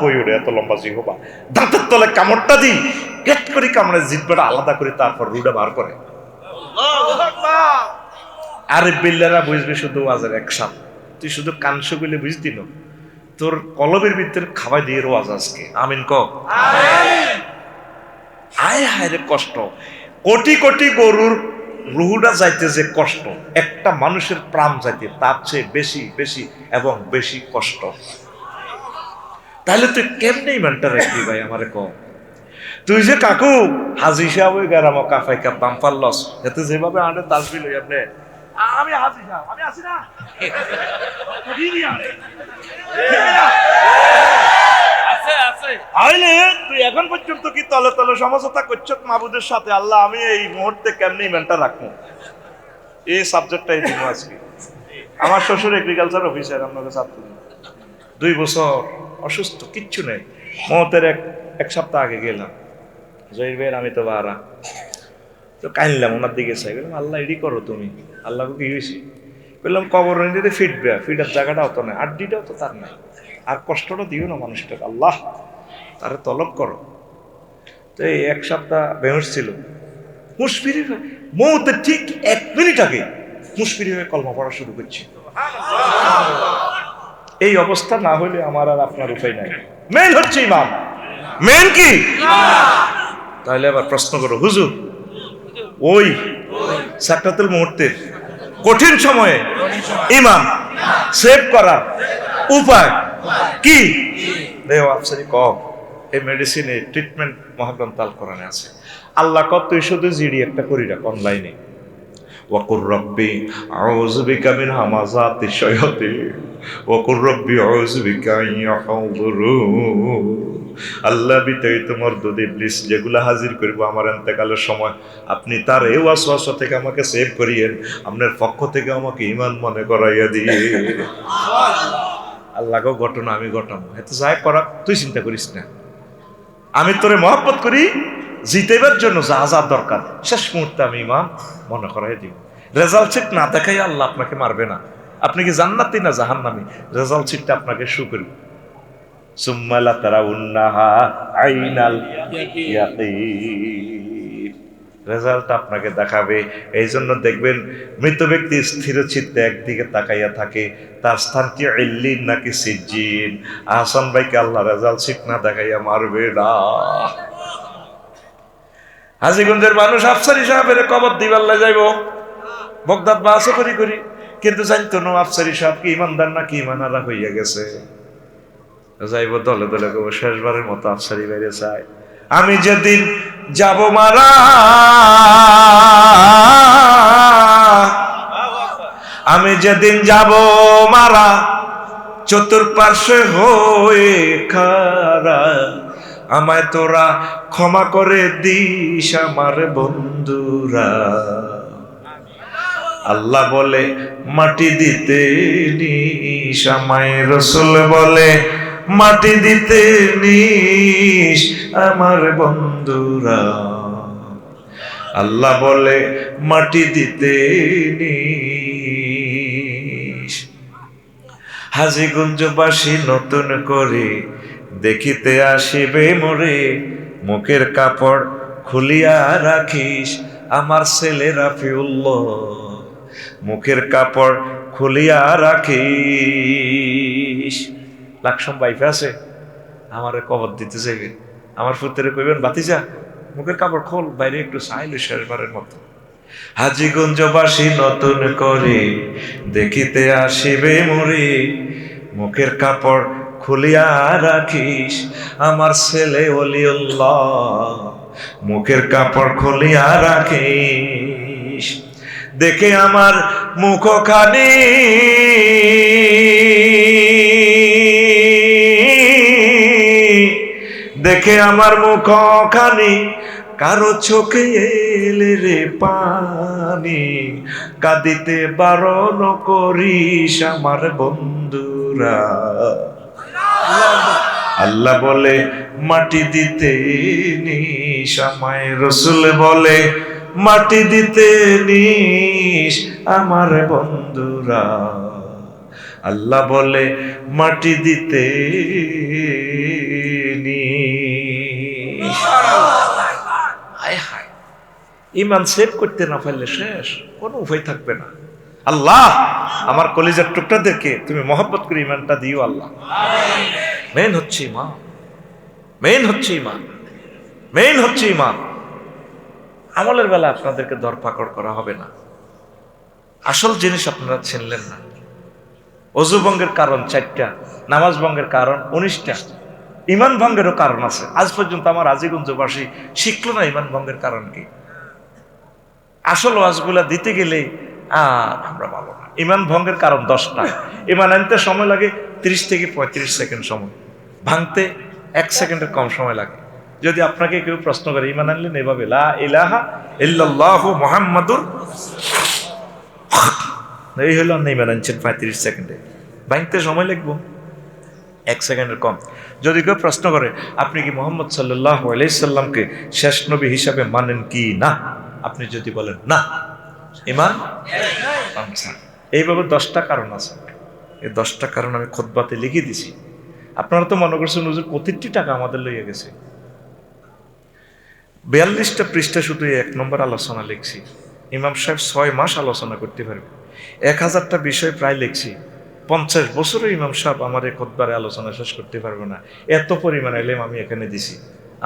কই ওরে, এত লম্বা জিহ্বা, দাঁতের তলে কামড়টা দিই, কেট করে কামড়ে জিব্বাটা আলাদা করে তারপর রুটা বার করে। আরে বিল্লারা বুঝবে শুধু ওয়াজের একসাথ, তুই শুধু কানসু গুলে বুঝতি না, তোর কলবের ভিতরে খাওয়াই দিয়ে রোয়াজ আজকে। আমিন ক আয় হায় রে কষ্ট, কোটি কোটি গরুর রুহুটা যাইতে যে কষ্ট, একটা মানুষের প্রাণ যাইতে তার চেয়ে বেশি বেশি এবং বেশি কষ্ট। তাহলে তুই কেমনে ইমানটা রাখবি ভাই আমারে ক? তুই যে কাকু হাজি সাহেব ওই গেরাম কাফাই কাপ বাম্পার লস এতে যেভাবে আনে তাসবি লই আপনি, আমি হাজি সাহেব আমি আছি না, তুই এখন পর্যন্ত কি তলে তলে সমঝোতা করছো মাবুদের সাথে? আল্লাহ আমি এই মুহূর্তে কেমনি ইমানটা রাখবো, এই সাবজেক্টটাই দিব আজকে। আমার শ্বশুর এগ্রিকালচার অফিসার, আপনাকে ছাত্র, 2 বছর অসুস্থ, কিচ্ছু নেই। মতের এক সপ্তাহ আগে গেলাম, জহির ভাইয়ের আমি তো বারা তো কাইনলাম, ওনার দিকে চাই, বললাম আল্লাহ এডি করো তুমি, আল্লাহকে কি হয়েছে? বললাম কবর নিতে ফিটবে, ফিটার জায়গাটাও তো নাই, আড্ডিটাও তো তার নাই, আর কষ্টটা দিও না মানুষটাকে, আল্লাহ তারে তলব করো। তো এই 1 সপ্তাহ বেহুশ ছিল, মুশফিরি মৌতের ঠিক 1 মিনিট আগে মুশফিরি হয়ে কলমা পড়া শুরু করছে। এই অবস্থা না হলে আমার আর আপনার উপায় নাই। মেন হচ্ছে ইমাম, মেন কি? তাহলে আবার প্রশ্ন করো, হুজুর ওই সাকরাতুল মুহূর্তের কঠিন সময়ে ইমাম সেভ করার উপায় কি? দেও আফসারি কম, এই মেডিসিনে ট্রিটমেন্ট মহাগ্রন্থ আল কোরআনে আছে। আল্লাহ কত তুই শুধু জিডি একটা করি রাখ অনলাইনে, ওয়াকুর রব্বি আউযু বিকা মিন হামাযাতি শায়াতিন ওয়াকুর রব্বি আউযু বিকা আন ইয়াহযুরুন। আল্লাহ বিতাড়িত মরদুদ ইবলিস যেগুলা হাজির করব আমার ইন্তেকালের সময়, আপনি তার এই ওয়াসওয়াসা থেকে আমাকে সেভ করিয়েন, আপনার পক্ষ থেকে আমাকে ঈমান মনে করাইয়া দিয়ে। আল্লাহকে ঘটনা আমি ঘটাবো, এতে যাই করা তুই চিন্তা করিস না, আমি তোরে মহব্বত করি, জিতেবার জন্য যা যা দরকার শেষ মুহূর্তে আমি ইমাম মনে করাই দিব। রেজাল্ট শিট না দেখাই আল্লাহ আপনাকে মারবে না, আপনি কি জান্নাতি না জাহান্নামী, রেজাল্ট শিটটা আপনাকে শু করবে। সুম্মা লাতারাউন্নাহা আইনাল ইয়াকিন, রেজাল্ট আপনাকে দেখাবে। এই জন্য দেখবেন মৃত ব্যক্তি স্থির চিত্তে একদিকে তাকাইয়া থাকে, তার স্থান কি ইল্লিন নাকি সিজ্জিন। আহসান ভাইকে আল্লাহ রেজাল্ট শিট না দেখাইয়া মারবে না। হাজীগঞ্জের মানুষ আফসারি সাহেবের কবর দিবার যাইব, বগদাদ বাসও করি করি, কিন্তু জানতো না আফসারি সাহেব কি ইমানদার নাকি ইমানারা হইয়া গেছে। যাইব দলে দলে কব শেষবারের মতো আফসারি বাইরে চাই। আমি যেদিন যাব মারা, আমি যেদিন যাব মারা, চতুর্পার্শ্বে হয়ে খারা, আমায় তোরা ক্ষমা করে দিস আমার বন্ধুরা। আল্লাহ বলে মাটি দিতে নিস, আমায় রসুল বলে মাটি দিতে নিস আমার বন্ধুরা। আল্লাহ বলে মাটি দিতে নিস। হাজীগঞ্জবাসী নতুন করে দেখিতে আসিবে মোরে, মুখের কাপড় খুলিয়া রাখিস আমার ছেলে রাফিউল্লাহ, মুখের কাপড় খুলিয়া রাখিস। লাকসম বাইফে আছে, আমার কবর দিতে চাইবে, আমার ফুতেরে কইবেন বাতিজা মুখের কাপড় খোল, বাইরে একটু চাইল শেষবারের মতো। হাজীগঞ্জবাসী নতুন করে দেখিতে আসিবে মোরে, মুখের কাপড় খুলিয়া রাখিস আমার ছেলে ওলিউল্লাহ, মুখের কাপড় খুলিয়া রাখিস। দেখে আমার মুখখানি দেখে আমার মুখখানি, কারো চোখে এলে রে পানি, কাঁদিতে বারণ করিস আমার বন্ধুরা। আল্লাহ বলে মাটি দিতে নিস, আমায় রসুল বলে মাটি দিতে নিস আমার বন্ধুরা, আল্লাহ বলে মাটি দিতে নিস। হায় হায়, ইমান সেভ করতে না পারলে শেষ, কোনো উপায় থাকবে না। আল্লাহ আমার কলিজার টুকরাদেরকে তুমি মহব্বত করে ইমানটা দিও আল্লাহ। মেন হচ্ছে ইমান, মেন হচ্ছে ইমান, মেন হচ্ছে ইমান। আমলের বেলা আপনাদেরকে ধরপাকড় করা হবে না। আসল জিনিস আপনারা চিনলেন না। অজু ভঙ্গের কারণ 4টা, নামাজ ভঙ্গের কারণ 19টা, ইমান ভঙ্গেরও কারণ আছে। আজ পর্যন্ত আমার আজিগঞ্জবাসী শিখলো না ইমান ভঙ্গের কারণ কি। আসল ওয়াজগুলা দিতে গেলে আমরা ভালো না। ইমান ভঙ্গের কারণ 10টা। ইমান আনতে সময় লাগে 30 থেকে 35 সেকেন্ড সময়, ভাঙতে 1 সেকেন্ডের কম সময় লাগে। যদি আপনাকে কেউ প্রশ্ন করে ইমান আনলেন এভাবে, লা ইলাহা ইল্লাল্লাহু মুহাম্মাদুর, এই হলো না ইমান আনছেন 35 সেকেন্ডে, ভাঙতে সময় লাগবো 1 সেকেন্ডের কম। যদি কেউ প্রশ্ন করে আপনি কি মুহাম্মদ সাল্লাল্লাহু আলাইহি সাল্লামকে শেষ নবী হিসাবে মানেন কি না, আপনি যদি বলেন না, ইমান আনসার। এইভাবে 10টা কারণ আছে। এই 10টা কারণ আমি খুতবাতে লিখে দিছি। আপনারা তো মনে করছেন হুজুর প্রতিটি টাকা আমাদের লইয়া গেছে। 42টা পৃষ্ঠা শুধু 1 নম্বর আলোচনা লিখছি। ইমাম সাহেব 6 মাস আলোচনা করতে পারবে। 1000টা বিষয় প্রায় লিখছি। 50 বছরও ইমাম সাহেব আমার এই খুতবারে আলোচনা শেষ করতে পারবে না, এত পরিমাণ এলেম আমি এখানে দিছি।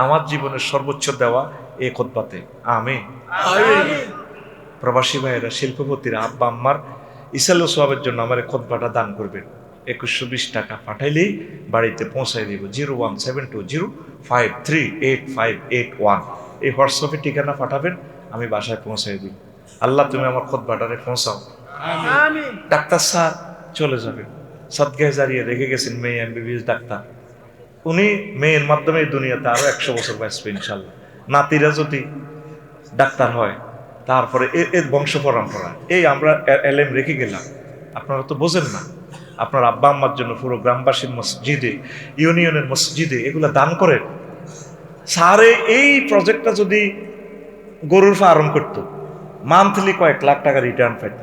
আমার জীবনের সর্বোচ্চ দেওয়া এই খুতবাতে। আমিন। প্রবাসী ভাইয়েরা, শিল্পপতিরা, আব্বা আম্মার ইসাল সোয়াবের জন্য আমার এই খুতবাটা দান করবেন। 2120 টাকা পাঠাইলেই বাড়িতে পৌঁছাই দিব। 01720538581 এই হোয়াটসঅ্যাপে ঠিকানা পাঠাবেন, আমি বাসায় পৌঁছাই দিব। আল্লাহ তুমি আমার খুতবাটারে পৌঁছাও। ডাক্তার স্যার চলে যাবেন, সদগায়ে জারিয়া রেখে গেছেন মেয়ে এমবিবিএস ডাক্তার। উনি মেয়ের মাধ্যমে দুনিয়াতে আরো 100 বছর বাঁচবে ইনশাল্লাহ। নাতিরা যদি ডাক্তার হয়, তারপরে এর বংশ পরম্পরা। এই আমরা এলেম রেখে গেলাম, আপনারা তো বোঝেন না। আপনার আব্বা আম্মার জন্য পুরো গ্রামবাসীর মসজিদে, ইউনিয়নের মসজিদে এগুলা দান করেন। স্যারে এই প্রজেক্টটা যদি গরুর ফার্ম করতো, মান্থলি কয়েক লাখ টাকা রিটার্ন পাইত,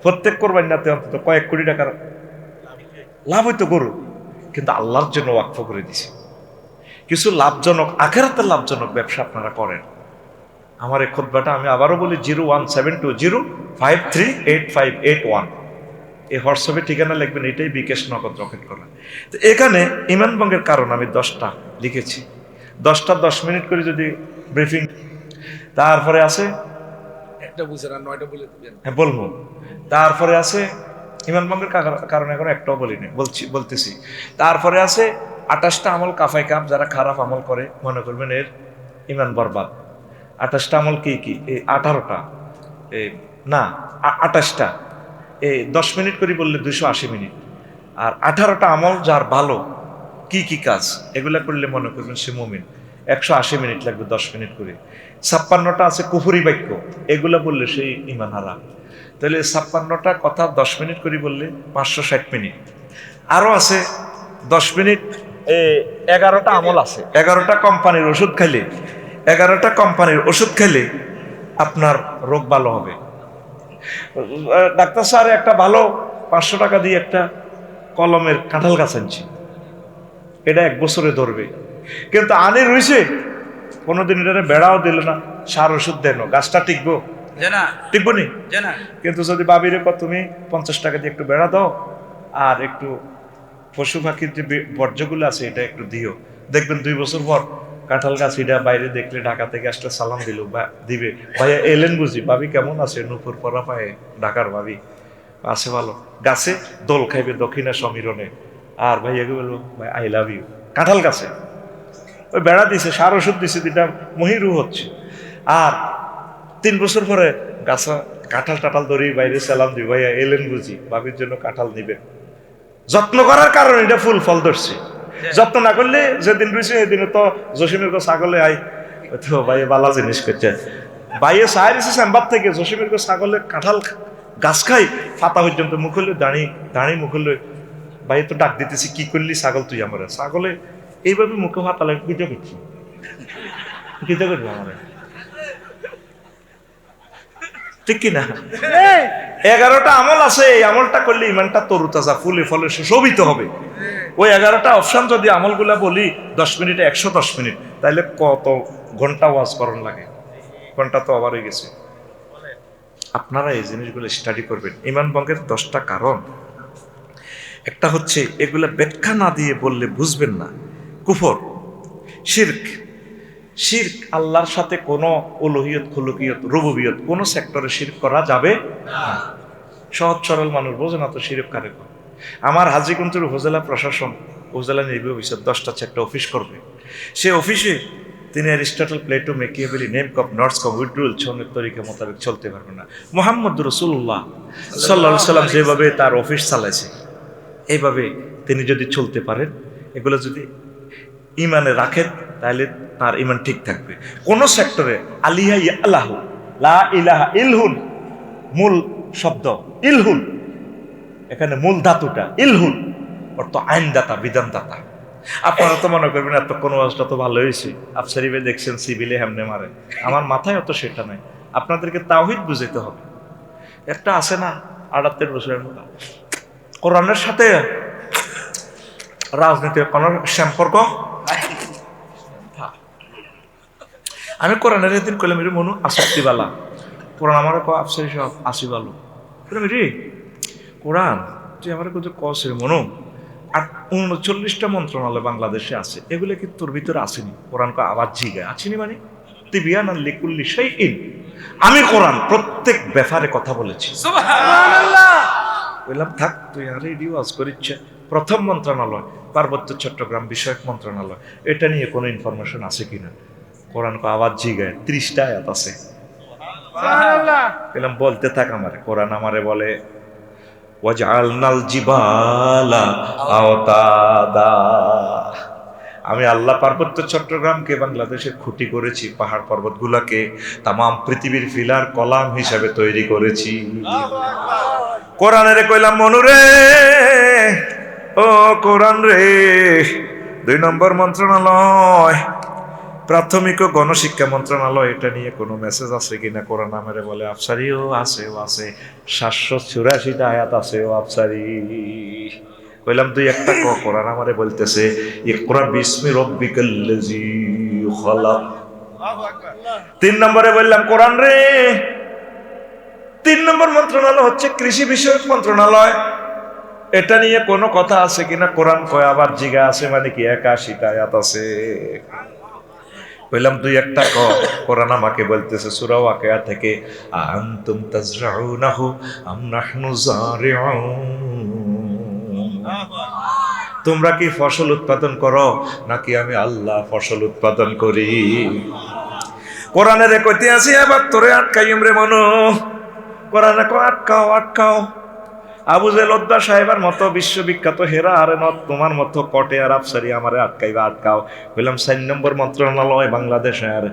প্রত্যেক কোরবানিতে অন্তত কয়েক কোটি টাকার লাভ হইতো গরু। কিন্তু আল্লাহর জন্য ওয়াকফ করে দিছে। কিছু লাভজনক, আখিরাতের লাভজনক ব্যবসা আপনারা করেন। আমার এই খুতবাটা আমি আবারও বলি, 01720538581 এই হোয়াটসঅ্যাপে ঠিকানা লিখবেন। এটাই বিকাশ নগদ রকেট করা। তো এখানে ইমান ভঙ্গের কারণ আমি 10টা লিখেছি। 10টা 10 মিনিট করে যদি ব্রিফিং, তারপরে আছে একটা বুঝেন আর 9টা বলে দিবেন। হ্যাঁ বলবো। তারপরে আছে ইমান ভঙ্গের কারণ, এখন একটাও বলিনি, বলতেছি। তারপরে আছে 28টা আমল কাফাই কাপ, যারা খারাপ আমল করে মনে করবেন এর ইমান বরবাদ। 28টা আমল কি কি? এই 18টা, না 28টা, এই 10 মিনিট করে বললে 280 মিনিট। আর 18টা আমল যার ভালো, কি কি কাজ এগুলা করলে মনে করবেন সে মুমিন, 180 মিনিট লাগবে 10 মিনিট করে। 56টা আছে কুফরি বাক্য, এগুলা বললে সেই ইমান হারা। তাহলে 56টা কথা 10 মিনিট করে বললে 560 মিনিট। আরো আছে 10 মিনিট, 11টা আমল আছে। 11টা কোম্পানির ওষুধ খাইলে, 11টা কোম্পানির ওষুধ খেলে আপনার রোগ ভালো হবে। ডাক্তার স্যার একটা ভালো 500 টাকা দিয়ে একটা কলমের কাঁঠাল গাছ আনছি, এটা 1 বছরে ধরবে। কিন্তু আনি রয়েছে, কোনোদিন এটা বেড়াও দিল না, সার ওষুধ দেন, গাছটা টিকবো? টিকবো নি। কিন্তু যদি বাবিরে তুমি 50 টাকা দিয়ে একটু বেড়া দাও, আর একটু পশু পাখির যে বর্জ্যগুলো আছে এটা একটু দিও, দেখবেন 2 বছর পর কাঁঠাল গাছ এটা বাইরে দেখলে ঢাকা থেকে আসলে সালাম দিল বা দিবে, ভাইয়া এলেন বুঝি, ভাবি কেমন আছে, নুপুর পরা পায়ে ঢাকার ভাবি আছে ভালো, গাছে দোল খাইবে দক্ষিণা সমীরণে, আর ভাইয়াকে বলবো ভাই আই লাভ ইউ। কাঁঠাল গাছে ওই বেড়া দিছে, সার ওষুধ দিছে, দুটা মহিরু হচ্ছে। আর 3 বছর পরে গাছা কাঁঠাল টাঠাল ধরি বাইরে সালাম দিই, ভাইয়া এলেন বুঝি, ভাবির জন্য কাঁঠাল নিবেন। যত্ন করার কারণে এটা ফুল ফল ধরছে। যত্ন না করলে যেদিন রয়েছে সেদিনে তো জসিমের ছাগলে আই তো ভাই বালা জিনিস করছে, ভাইয়ে সাহায্য দিচ্ছে শ্যামবাদ থেকে, জসিমের ছাগলে কাঁঠাল গাছ খাই ফাতা পর্যন্ত মুখ হলে দাঁড়ি মুখ হলে, ভাই তো ডাক দিতেছি কি করলি ছাগল তুই আমার, ছাগলে এইভাবে মুখে ফাতা লাগে, গীতা করছি, গীতা করবো আমার। ঠিক কিনা? 11টা আমল আছে, এই আমলটা করলে ইমানটা তরুতাজা ফুলে ফলে সুশোভিত হবে। ওই 11টা অপশন যদি আমলগুলা বলি 10 মিনিটে 110 মিনিট, তাহলে কত ঘন্টা ওয়াজ করণ লাগে? ঘন্টা তো আবার হয়ে গেছে। আপনারা এই জিনিসগুলো স্টাডি করবেন। ইমান ভঙ্গের 10টা কারণ, একটা হচ্ছে এগুলা ব্যাখ্যা না দিয়ে বললে বুঝবেন না। কুফর, শিরক। শিরক আল্লাহর সাথে কোনো উলুহিয়ত, খুলুকিয়ত, রুবুবিয়ত কোনো সেক্টরে শিরক করা যাবে না। সহজ সরল মানুষ বোঝে না তো শিরক কারে করে। আমার হাজীকুঞ্জের উপজেলা প্রশাসন, উপজেলা নির্বাহী অফিসার 10টা একটা অফিস করবে। সে অফিসে তিনি অ্যারিস্টটল, প্লেটো, মেকিয়াভেলি, নেমকপ, নর্সকপ, উইড্রুল ছনের তরিকা মোতাবেক চলতে পারবে না। মুহাম্মদ রাসূলুল্লাহ সাল্লাল্লাহু আলাইহি সাল্লাম যেভাবে তার অফিস চালাইছে, এইভাবে তিনি যদি চলতে পারেন, এগুলো যদি ইমানে রাখেন, তাহলে তার ইমান ঠিক থাকবে। কোন সেক্টরে আলিহা ইয়ালাহু, লা ইলাহা ইলহুন, মূল শব্দ ইলহুন, এখানে মূল ধাতুটা ইলহুন, অর্থ আইনদাতা, বিধানদাতা। আপনারা তো মনে করবেন এত কোন ওয়াজটা তো ভালো হয়েছে, আফসারিবে দেখছেন সিভিলে হেমনে মারে, আমার মাথায় অত সেটা নাই। আপনাদেরকে তাওহীদ বুঝাইতে হবে। একটা আছে না 78 বছরের মতো, কোরআনের সাথে রাজনীতির কোন সম্পর্ক। আমি কোরআনের একদিন কইলাম, রে মনু আসক্তিবালা কোরআন আমার আফসারি সব আসি ভালো রে কোরআন, তুই আমার কিন্তু কসের মনু 39টা মন্ত্রণালয় বাংলাদেশে আছে, এগুলো কি তোর ভিতরে আসেনি? কোরআন আবার জিগায় আসেনি মানে তিবিয়ান লিকুল্লি শাইইন। আমি কোরআন প্রত্যেক ব্যাপারে কথা বলেছি। সুবহানাল্লাহ। বললাম থাক, তুই আর রেডিও আজ করিচ্ছে। প্রথম মন্ত্রণালয় পার্বত্য চট্টগ্রাম বিষয়ক মন্ত্রণালয়, এটা নিয়ে কোনো ইনফরমেশন আছে কিনা? কোরআন আওয়াজ জিগায় 30টা আয়াত আছে। সুবহানাল্লাহ। বললাম বলতে থাক আমারে। কোরআন আমারে বলে ওয়াজআলনাল জিবালা আওতাদা, আমি আল্লাহ পার্বত্য চট্টগ্রামকে বাংলাদেশের খুঁটি করেছি, পাহাড় পর্বতগুলোকে তাম পৃথিবীর ফিলার কলাম হিসাবে তৈরি করেছি। কোরআনের কইলাম মনুরে, ও কোরআন রে, 2 নম্বর মন্ত্রণালয় প্রাথমিক ও গণশিক্ষা মন্ত্রণালয়, এটা নিয়ে কোনো মেসেজ আছে কিনা? কোরআন আমারে বলে আফসারি ও আছে, 784টা আয়াত আছে ও আফসারি। কইলাম তুই একটা ক। কোরআন আমারে বলতেছে ইকরা বিসমি রাব্বিকাল্লাযী খালাক। 3 নম্বরে বললাম কোরআন রে, 3 নম্বর মন্ত্রণালয় হচ্ছে কৃষি বিষয়ক মন্ত্রণালয়, এটা নিয়ে কোনো কথা আছে কিনা? কোরআন কয় আবার জিগা আছে, মানে কি 81টা আয়াত আছে। বললাম তুই একটা ক। কোরআন আমাকে বলতেছে সূরা ওয়াকিয়া থেকে আনতুম তাজরাউনাহু আম নাহনু যারিউন, তোমরা কি ফসল উৎপাদন করো নাকি আমি আল্লাহ ফসল উৎপাদন করি? কোরআনের কইতে আছে এবার তোরে আটকাইম রে মনো। কোরআনে কো আটকাও আটকাও। আবু জেল লদ্দা সাহেবের মতো বিশ্ববিখ্যাত হেরা আরে নত তোমার মতো কটে আর আফসারি আমারে আটকাইবা আটকাও। বললাম 4 নম্বর মন্ত্রণালয় বাংলাদেশের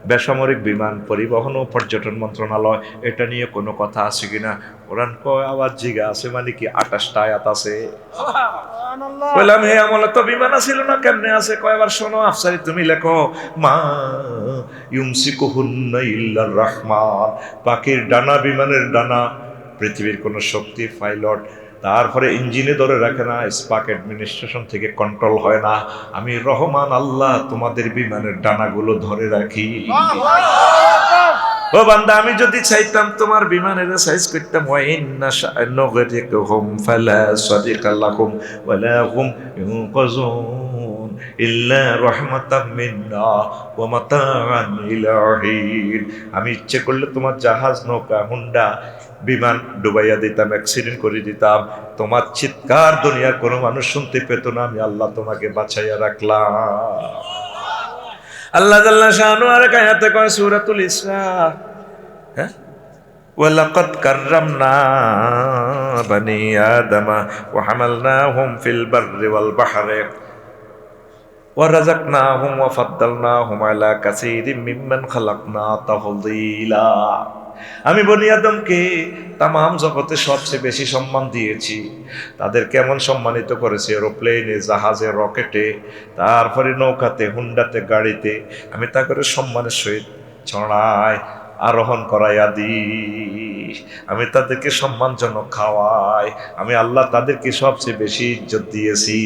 বেসামরিক বিমান পরিবহন ও পর্যটন মন্ত্রণালয়, এটা নিয়ে কোনো কথা আছে কিনা? কোরআন কয় আবার জিগা আছে, মানে কি 28টা আয়াত আছে। সুবহানাল্লাহ। বললাম হে আমলে তো বিমান ছিল না, কেমনে আছে? কয় এবার শোনো আফসারি, তুমি লেখো মা ইউমসিকুহুন্না ইল্লার রহমান, পাখির ডানা, বিমানের ডানা, পৃথিবীর কোনো শক্তি পাইলট তারপরে ইঞ্জিনে ধরে রাখে না, স্পাক অ্যাডমিনিস্ট্রেশন থেকে কন্ট্রোল হয় না, আমি রহমান আল্লাহ তোমাদের বিমানের ডানাগুলো ধরে রাখি। ও বান্দা, আমি যদি চাইতাম তোমার বিমানের সাইজ করতাম, ওয়া ইন্না শাআনুগরিকুহুম ফালা সাদিকা লাকুম ওয়ালা হুম ইউনকাযুন ইল্লা রাহমাতাম মিন্না ওয়া মাতাআন ইলা হিন। আমি ইচ্ছে করলে তোমার জাহাজ, নৌকা, হুন্ডা, বিমান ডুবাইয়া দিতাম, অ্যাক্সিডেন্ট করে দিতাম, তোমার চিৎকার দুনিয়ার কোনো মানুষ শুনতে পেত না, আমি আল্লাহ তোমাকে বাঁচাইয়া রাখলাম। আল্লাহ জাল্লা শানু আরেক আয়াতে কয় সূরাতুল ইসরা, হ্যাঁ, ওয়ালাকাদ কাররামনা বানি আদমা ওয়া হামালনাহুম ফিল বাররি ওয়াল বাহরি ওয়া রাযাকনাহুম ওয়া ফাদ্দালনাহুম আলা কাসীরিম মিম্মান খালাকনা তাফদীলা। আমি বনি আদমকে তামাম জগতে সবচেয়ে বেশি সম্মান দিয়েছি। তাদের কেমন সম্মানিত করেছি? এরোপ্লেনে, জাহাজে, রকেটে, তারপরে নৌকাতে, হুন্ডাতে, গাড়িতে। আমি তা করে সম্মানের সহিত ছড়াই। আরোহণ করাইয়া দি, আমি তাদেরকে সম্মানজনক খাওয়াই, আমি আল্লাহ তাদেরকে সবচেয়ে বেশি ইজ্জত দিয়েছি।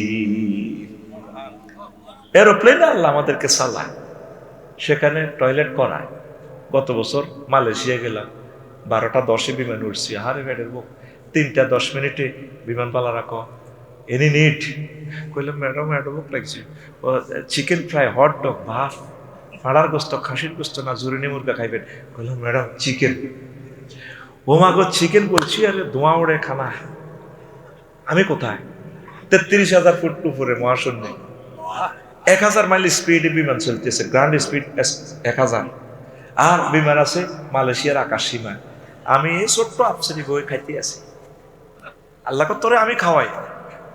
এরোপ্লেনে আল্লাহ আমাদেরকে চালায়, সেখানে টয়লেট করায়। গত বছর মালয়েশিয়া গেলাম, 12:10 বিমান উঠছি, হারে ব্যাডের বুক, 3:10 বিমান পালা রাখো, এনি নিট। কইলাম ম্যাডাম বুক লাগছে, চিকেন ফ্রাই, হট ডগ, ভাত, ফাড়ার গোস্ত, খাসির গোস্ত না জুরিনি মুরগা খাইবেন? কইলাম ম্যাডাম চিকেন। ও মা গো চিকেন বলছি, আরে ধোঁয়া ওড়ে খানা। আমি কোথায়? 33,000 ফুট উপরে মহাশূন্য, 1000 মাইল স্পিডে বিমান চলতেছে, গ্রান্ড স্পিড 1000, আর বিমান আছে মালয়েশিয়ার আকাশ সীমা। আমি এই ছোট্ট আপসারি বই খাইতে আছি। আল্লাহ তোরে আমি খাওয়াই,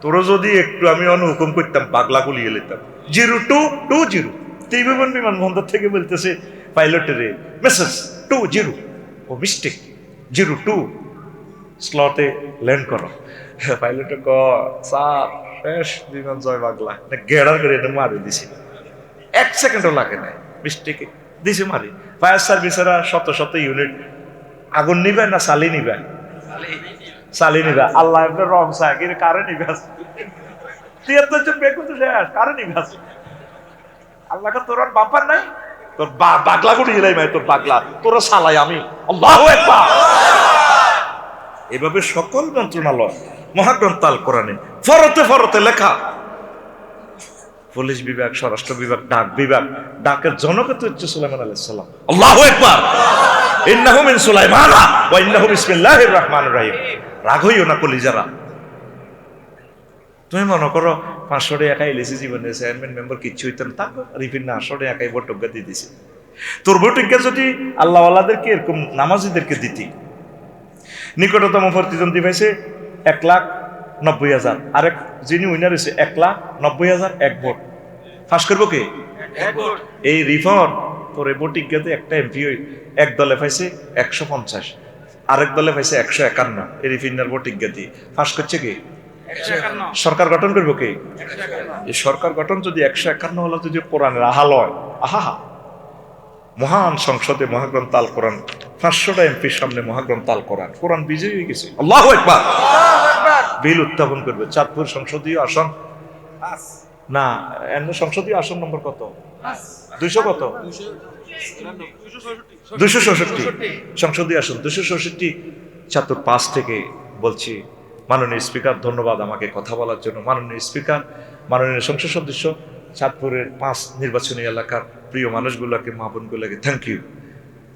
তোরও যদি একটু আমি হুকুম করতাম পাগলা গুলিয়ে নিতাম। 0220 ত্রিভুবন বিমানবন্দর থেকে বলতেছে পাইলটের মেসেজ 20, ও মিস্টেক, 02 স্লটে ল্যান্ড করো। পাইলটে ক স্যার বেশ বিমান জয় বাংলা, গেড়ার করে এটা মারি দিছি, 1 সেকেন্ডও লাগে নাই, মিস্টেকে দিছে মারি। ফায়ার সার্ভিসেরা শত শত ইউনিট, আগুন নিবে না চালি নিবে? চালি নিবে। আল্লাহ আপনার রং চায় কিন্তু কারে নিবে? 73 জন বেকুন তো শেষ, কারে নিবে? আল্লাহকে তোর আর বাপার নাই, তোর বাগলা গুটি গেলাই ভাই, তোর বাগলা তোরা চালাই আমি। আল্লাহু আকবার। এভাবে সকল মন্ত্রণালয়, মহাগ্রন্থ আল কোরআনে ফরতে ফরতে লেখা। পুলিশ বিভাগ, স্বরাষ্ট্র বিভাগ, ডাক বিভাগ, ডাকের জনক তো হচ্ছে সুলাইমান আলাইহিস সালাম। আল্লাহু আকবার। ইন্নাহু মিন সুলাইমান ওয়া ইন্নাহু বিসমিল্লাহির রহমানির রহিম। রাগ হইও না কলিজারা। তুমি মনে করো 500 টাকা এলএসি জীবনে চেয়ারম্যান মেম্বার কিচ্ছু হইতো না, তারপর রিফিন না 800 টাকায় বটজ্ঞা দিয়ে দিছে। তোর বটজ্ঞা যদি আল্লাহওয়ালাদেরকে এরকম নামাজিদেরকে দিতি, নিকটতম প্রতিদ্বন্দ্বী পাইছে 1,90,000, আরেক যিনি উইনার হয়েছে 1,90,000, 1 ভোট। ফাঁস করবো কে? এই রিফর্ম তোর বটিজ্ঞাতে একটা এমপি এক দলে পাইছে 150, আরেক দলে পাইছে 151। এই রিফিনার বটিজ্ঞা দিয়ে ফাঁস করছে কে? সরকার গঠন করবো কে? এই সরকার গঠন যদি 151 হলো, যদি কোরআনের আহাল হয়, আহা, মহান সংসদে মহাগ্রন্থ আল কোরআন, 500টা এমপির সামনে মহাগ্রন্থ আল কোরআন, কোরআন বিজয়ী হয়ে গেছে। আল্লাহু আকবার। বিল উত্থাপন করবে। চাঁদপুর সংসদীয় আসন না, সংসদীয় আসন নম্বর কত? 200 কত? 266 সংসদীয় আসন, 266। চাঁদপুর 5 থেকে বলছি, মাননীয় স্পিকার ধন্যবাদ আমাকে কথা বলার জন্য। মাননীয় স্পিকার, মাননীয় সংসদ সদস্য, চাঁদপুরের 5 নির্বাচনী এলাকার প্রিয় মানুষগুলোকে, মা বোনগুলোকে থ্যাংক ইউ।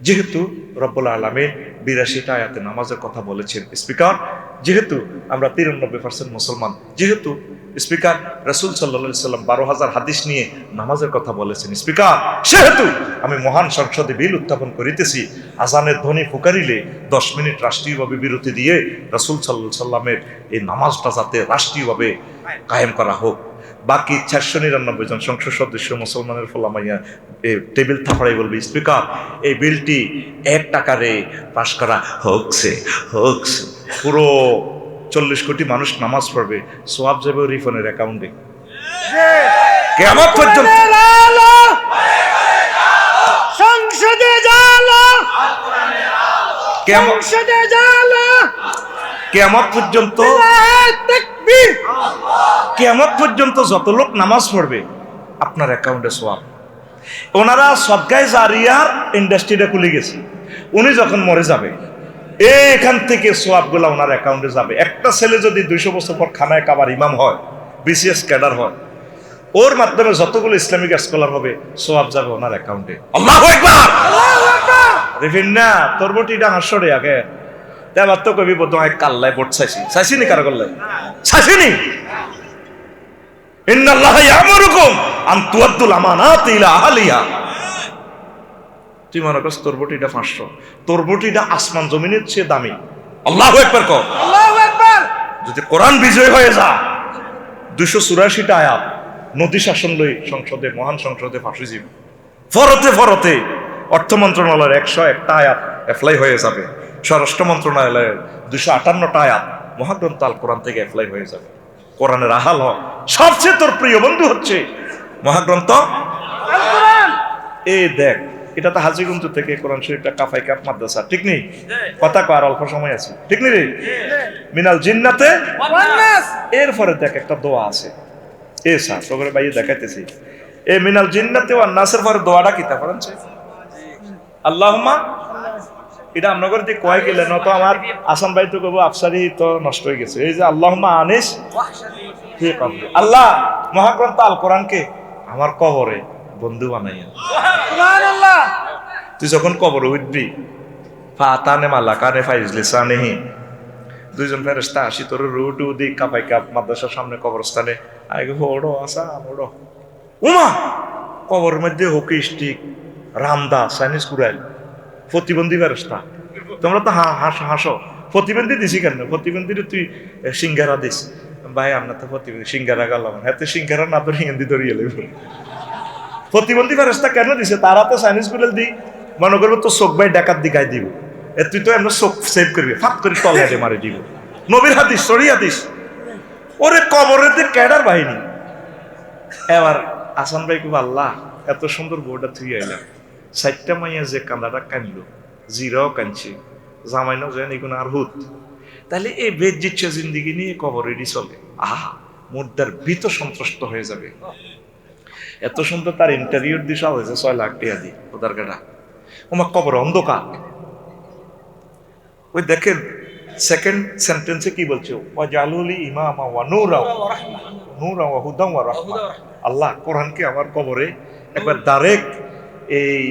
যেহেতু রব্বুল আলামিন 82টা আয়াতে নামাজের কথা বলেছেন স্পিকার, যেহেতু আমরা 93% মুসলমান, যেহেতু স্পিকার রাসূল সাল্লাল্লাহু আলাইহি সাল্লাম 12,000 হাদিস নিয়ে নামাজের কথা বলেছেন স্পিকার, সেহেতু আমি মহান সংসদে বিল উত্থাপন করিতেছি, আজানের ধ্বনি ফুকারিলে 10 মিনিট রাষ্ট্রীয়ভাবে বিরতি দিয়ে রাসূল সাল্লাল্লাহু আলাইহি সাল্লামের এই নামাজটা যাতে রাষ্ট্রীয়ভাবে কায়েম করা হোক। বাকি 499 জন সংসদ সদস্য মুসলমানের ফলামাইয়া টেবিল থাপড়াই বলবে, স্পিকার এই বিলটি 1 টাকারে পাশ করা হোকছে। পুরো 40 কোটি মানুষ নামাজ পড়বে, সোয়াব যাবে রিফনের অ্যাকাউন্টে। কিয়ামত পর্যন্ত সংসদে জালো, সংসদে জালো, কিয়ামত পর্যন্ত তাকবীর, কিয়ামত পর্যন্ত যত লোক নামাজ পড়বে আপনার অ্যাকাউন্টে সোয়াব। ওনারা সদকায়ে জারিয়ার ইন্ডাস্ট্রিটা খুলে গেছে, উনি যখন মরে যাবে এখান থেকে সোয়াবগুলো ওনার অ্যাকাউন্টে যাবে। একটা ছেলে যদি 200 বছর পর খানায় কাবার ইমাম হয়, বিসিএস ক্যাডার হয়, ওর মাধ্যমে যতগুলো ইসলামিক স্কলার হবে সোয়াব যাবে ওনার অ্যাকাউন্টে। আল্লাহু আকবার। রিফিন না তোর বটিটা 500 টাকা দেবার তো কবি বোধহয় কাল্লায় ভোট চাইছিনি কারো করলে চাইছিনি। ইন্নাল্লাহা ইয়ামুরুকুম আন তুআদ্দুল আমানাতি ইলা আহলিহা। তুই মনে করছ তোর বটিটা 500, তোর বটিটা আসমান জমিনের চেয়ে দামি। আল্লাহু আকবার কর। আল্লাহু আকবার। যদি কোরআন বিজয় হয়ে যা, 284টা আয়াত নদী শাসন লই সংসদে, মহান সংসদে ফাঁসি যাবে। ফরতে অর্থ মন্ত্রণালয়ের 101টা আয়াত অ্যাপ্লাই হয়ে যাবে। স্বরাষ্ট্র মন্ত্রণালয়ের 258টা আয়াত মহাগ্রন্থ আল কোরআন থেকে অ্যাপ্লাই হয়ে যাবে। কোরআনের আহাল হ। সবচেয়ে তোর প্রিয় বন্ধু হচ্ছে মহাগ্রন্থ আল কোরআন। এই দেখ এটা তো হাজীগঞ্জ থেকে কোরআন শরীফটা কাফাই কাপ মাদ্রাসা, ঠিক নেই? কথা কর, অল্প সময় আছে, ঠিক নেই রে? মিনাল জিন্নাতে এরপরে দেখ একটা দোয়া আছে, এ স্যার তোকে বাইরে দেখাইতেছি, এ মিনাল জিন্নাতে ওয়ান নাসের পরে দোয়াটা কি তা পড়াচ্ছে? আল্লাহুম্মা, এটা আমরা করে দিয়ে কয় গেলে না তো আমার আসাম ভাই তো কব আফসারি তো নষ্ট হয়ে গেছে। এই যে আল্লাহুম্মা আনিস, আল্লাহ মহাগ্রন্থ আল কোরআনকে আমার কবরে বন্ধু বানাইয়া। সুবহানাল্লাহ। তুই যখন কবরে উঠবি, ফাতানে মালাকানে ফাইজলিসানেহি, দুইজন ফেরেশতা আসি তোর রুটু দি কাপাই কাপ মাদ্রাসার সামনে কবরস্থানে আগে ওড়ো আসা ওড়ো, উমা কবরের মধ্যে হকি স্টিক রামদা চাইনিজ কুড়াইল প্রতিবন্ধী ফেরেশতা। তোমরা তো হাসো, প্রতিবন্ধী দিছি কেন? প্রতিবন্ধী তুই সিঙ্গারা দিস ভাই, আমরা তো প্রতিবন্ধী সিঙ্গারা গালাম, হ্যাঁ সিঙ্গারা না তো হিন্দি ধরিয়ে লেব। প্রতিবন্ধী ফেরেশতা কেন দিছে? তারা তো চাইনিজ কুড়াইল দি মনে করবো তো চোখ ভাই ডাকাত দিকাই দিব, তুই তো এমন চোখ সেভ করবি, ফাঁক করে তলে মারি দিব। নবীর হাদিস, সরি হাদিস, ওরে কবরের দিকে ক্যাডার বাহিনী। এবার আসান ভাই খুব আল্লাহ এত সুন্দর বউটা থুই আইলাম, 4টা মাইয়া যে কান্দাটা কানলো, জিরাও কানছে, জামাইনও যেন এগুলো আর হুত, তাহলে এই বেজ্জিচ্ছা জিন্দিগি নিয়ে কবরেরই চলে। আহা, মুর্দার ভীত সন্ত্রস্ত হয়ে যাবে। এত সুন্দর তার ইন্টারভিউর দিশা হয়েছে 6 লাখ টাকা দিয়ে ওদার কাটা, ওমা কবর অন্ধকার। ওই দেখেন সেকেন্ড সেন্টেন্সে কি বলছে, ওয়াজআলুলি ইমামা ওয়া নূরা ওয়া হুদাম ওয়া রাহমা। আল্লাহ কোরআনকে আমার কবরে একবার ডাইরেক্ট এই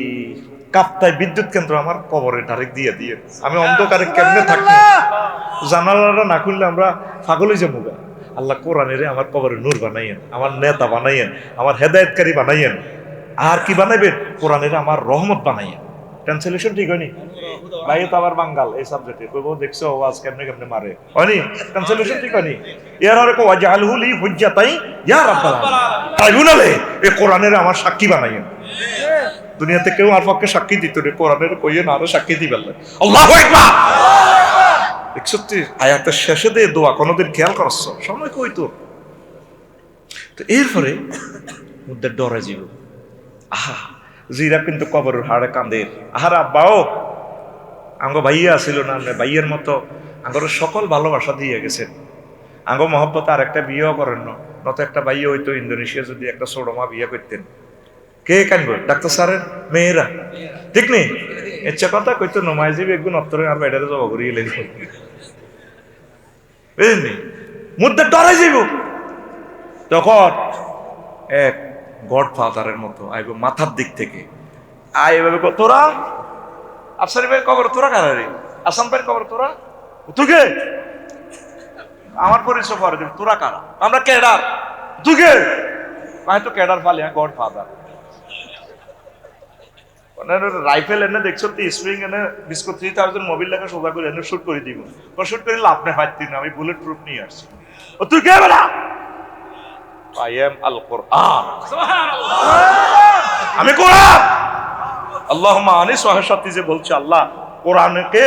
কাপ্তায় বিদ্যুৎ কেন্দ্র আমার কবরে ডাইরেক্ট দিয়ে দিয়ে, আমি অন্ধকারে কেমনে থাকবো, জানালাটা না খুললে আমরা পাগল হয়ে যাবো। আল্লাহ কোরআনের আমার কবরে নূর বানাইয়েন, আমার নেতা বানাইয়েন, আমার হেদায়েতকারী বানাইয়েন, আর কি বানাইবেন? কোরআনের আমার রহমত বানাইয়েন। ট্রান্সলেশন ঠিক হয়নি ভাই? তো আবার বাঙ্গাল এই সাবজেক্টে কইবো, দেখছো ওয়াজ কেমনে কেমনে মারে হয়নি? ট্রান্সলেশন ঠিক হয়নি? এর আরে কো ওয়াজআলহু লি হুজ্জাতাই ইয়া রাব্বাল আলামিন, ট্রাইব্যুনালে এই কোরআনের আমার সাক্ষী বানাইয়েন। দুনিয়াতে কেউ আর পক্ষে সাক্ষী দিত রে, কোরআনের কইয়েন আরো সাক্ষী দিবেন। আল্লাহু আকবার। 61 আয়াতের শেষে দিয়ে দোয়া কোনদিন খেয়াল করছ? সময় কই তো। তো এরপরে মধ্যে ডরে জীব, আহা জিরা কিন্তু কবরের হাড়ে কাঁদের। আহার আব্বাও আঙ্গ ভাইয়া ছিল না, ভাইয়ের মতো আঙ্গর সকল ভালোবাসা দিয়ে গেছেন। আঙ্গ মহব্বত আর একটা বিয়েও করেন না, নত একটা ভাইয়া হইতো ইন্দোনেশিয়া যদি একটা ছোটমা বিয়ে করতেন, কে কানবো? ডাক্তার স্যারের মেয়েরা, ঠিক নেই? ইচ্ছা কথা কইতো নমাই যাবি একগুণ অত্তরে আর বাইরে জবা করিয়ে লেগ, বুঝলি? মুদ্রা ডরাই যাইব। তখন এক গড ফাদারের মতো আইব মাথার দিক থেকে, আয় এভাবে তোরা আফসারি ভাই কবর তোরা কারা রে? আসাম ভাইয়ের কবর তোরা, তুকে আমার পরিচয় করে দেবে, তোরা কারা? আমরা ক্যাডার, তুকে আমি তো ক্যাডার ফালি, হ্যাঁ গড ফাদার। রাইফেল এনে দেখছো স্প্রিং এনে বিস্কুট 3000 মোবিল লেখা সোজা করে এনে শুট করে দিব, শুট করে লাভ নেই, পারতি না, আমি বুলেট প্রুফ নিয়ে আসছি। ও তুই কে বেলা? I am আল কোরআন, আমি কোরআন। আল্লাহুম্মা আনিস ওয়াহর সাথে যে বলছে আল্লাহ কোরআনকে,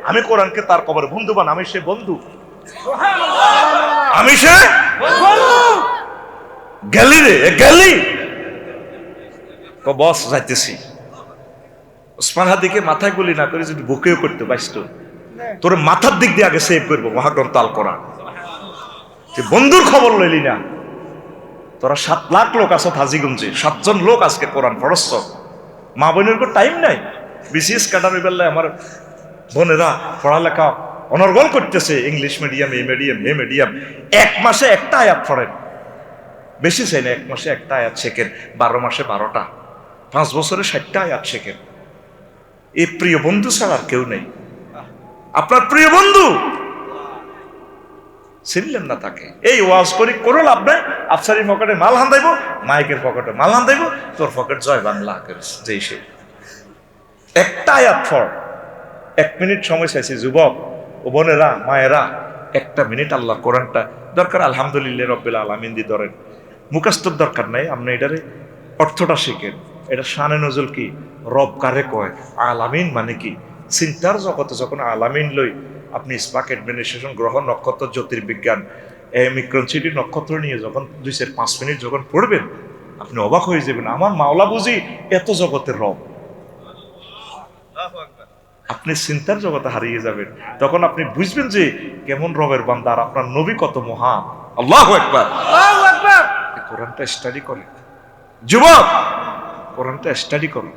আমি কোরআনকে তার কবরে বন্ধু বান, আমি সে বন্ধু, আমি সে গেলি রে গেলি বস যাইতেছি। ওসমান হাদিকে মাথায় গুলি না করে যদি বুকেও করতে পারত, তোর মাথার দিক দিয়ে আগে সেভ করবো মহাগ্রন্থ আল কোরআন। বন্ধুর খবর লইলি না, তোরা 7 লাখ লোক আছো হাজীগঞ্জে, 7 জন লোক আজকে কোরআন পড়ছ, মা বোনের টাইম নাই। বিসিএস কাটার বেলায় আমার বোনেরা পড়ালেখা অনর্গল করতেছে, ইংলিশ মিডিয়াম, এ মিডিয়াম, এ মিডিয়াম। 1 মাসে একটা আয়াত পড়েন, বেশি চাই না, 1 মাসে একটা আয়াত শেখেন, 12 মাসে 12টা, 5 বছরে 60টা আয়াত শেখেন। এই প্রিয় বন্ধু ছাড়া আর কেউ নেই। আপনার প্রিয় বন্ধু চিনলেন না তাকে, এই ওয়াজ করি কোনো লাভ নাই। আফসারির পকেটে মাল হান্দাইব, মাইকের পকেটে মাল হান্দাইব, তোর পকেট জয় বাংলা যেই সে একটা আয়াত পড়। 1 মিনিট সময় চাইছি যুবক ও বোনেরা, মায়েরা, 1 মিনিট আল্লাহ কোরআনটা দরকার আলহামদুলিল্লাহ রব্বিল আলামিন দি ধরেন, মুখস্থর দরকার নাই, আপনি এটারে অর্থটা শিখেন। এটা শানে নজুল কি, রব কারে কয়, আলামিন মানে কি, চিন্তার জগতে যখন আলামিন লই আপনি স্পাক অ্যাডমিনিস্ট্রেশন, গ্রহ নক্ষত্র, জ্যোতির্বিজ্ঞান, মিক্রন সিটি নক্ষত্র নিয়ে যখন 2-5 মিনিট যখন পড়বেন, আপনি অবাক হয়ে যাবেন, আমার মাওলা বুঝি এত জগতের রব। আপনি চিন্তার জগতে হারিয়ে যাবেন। তখন আপনি বুঝবেন যে কেমন রবের বান্দা আর আপনার নবী কত মহান। আল্লাহু আকবার, আল্লাহু আকবার। কোরআনটা স্টাডি করে, যুবক কোরআনটা স্টাডি করো।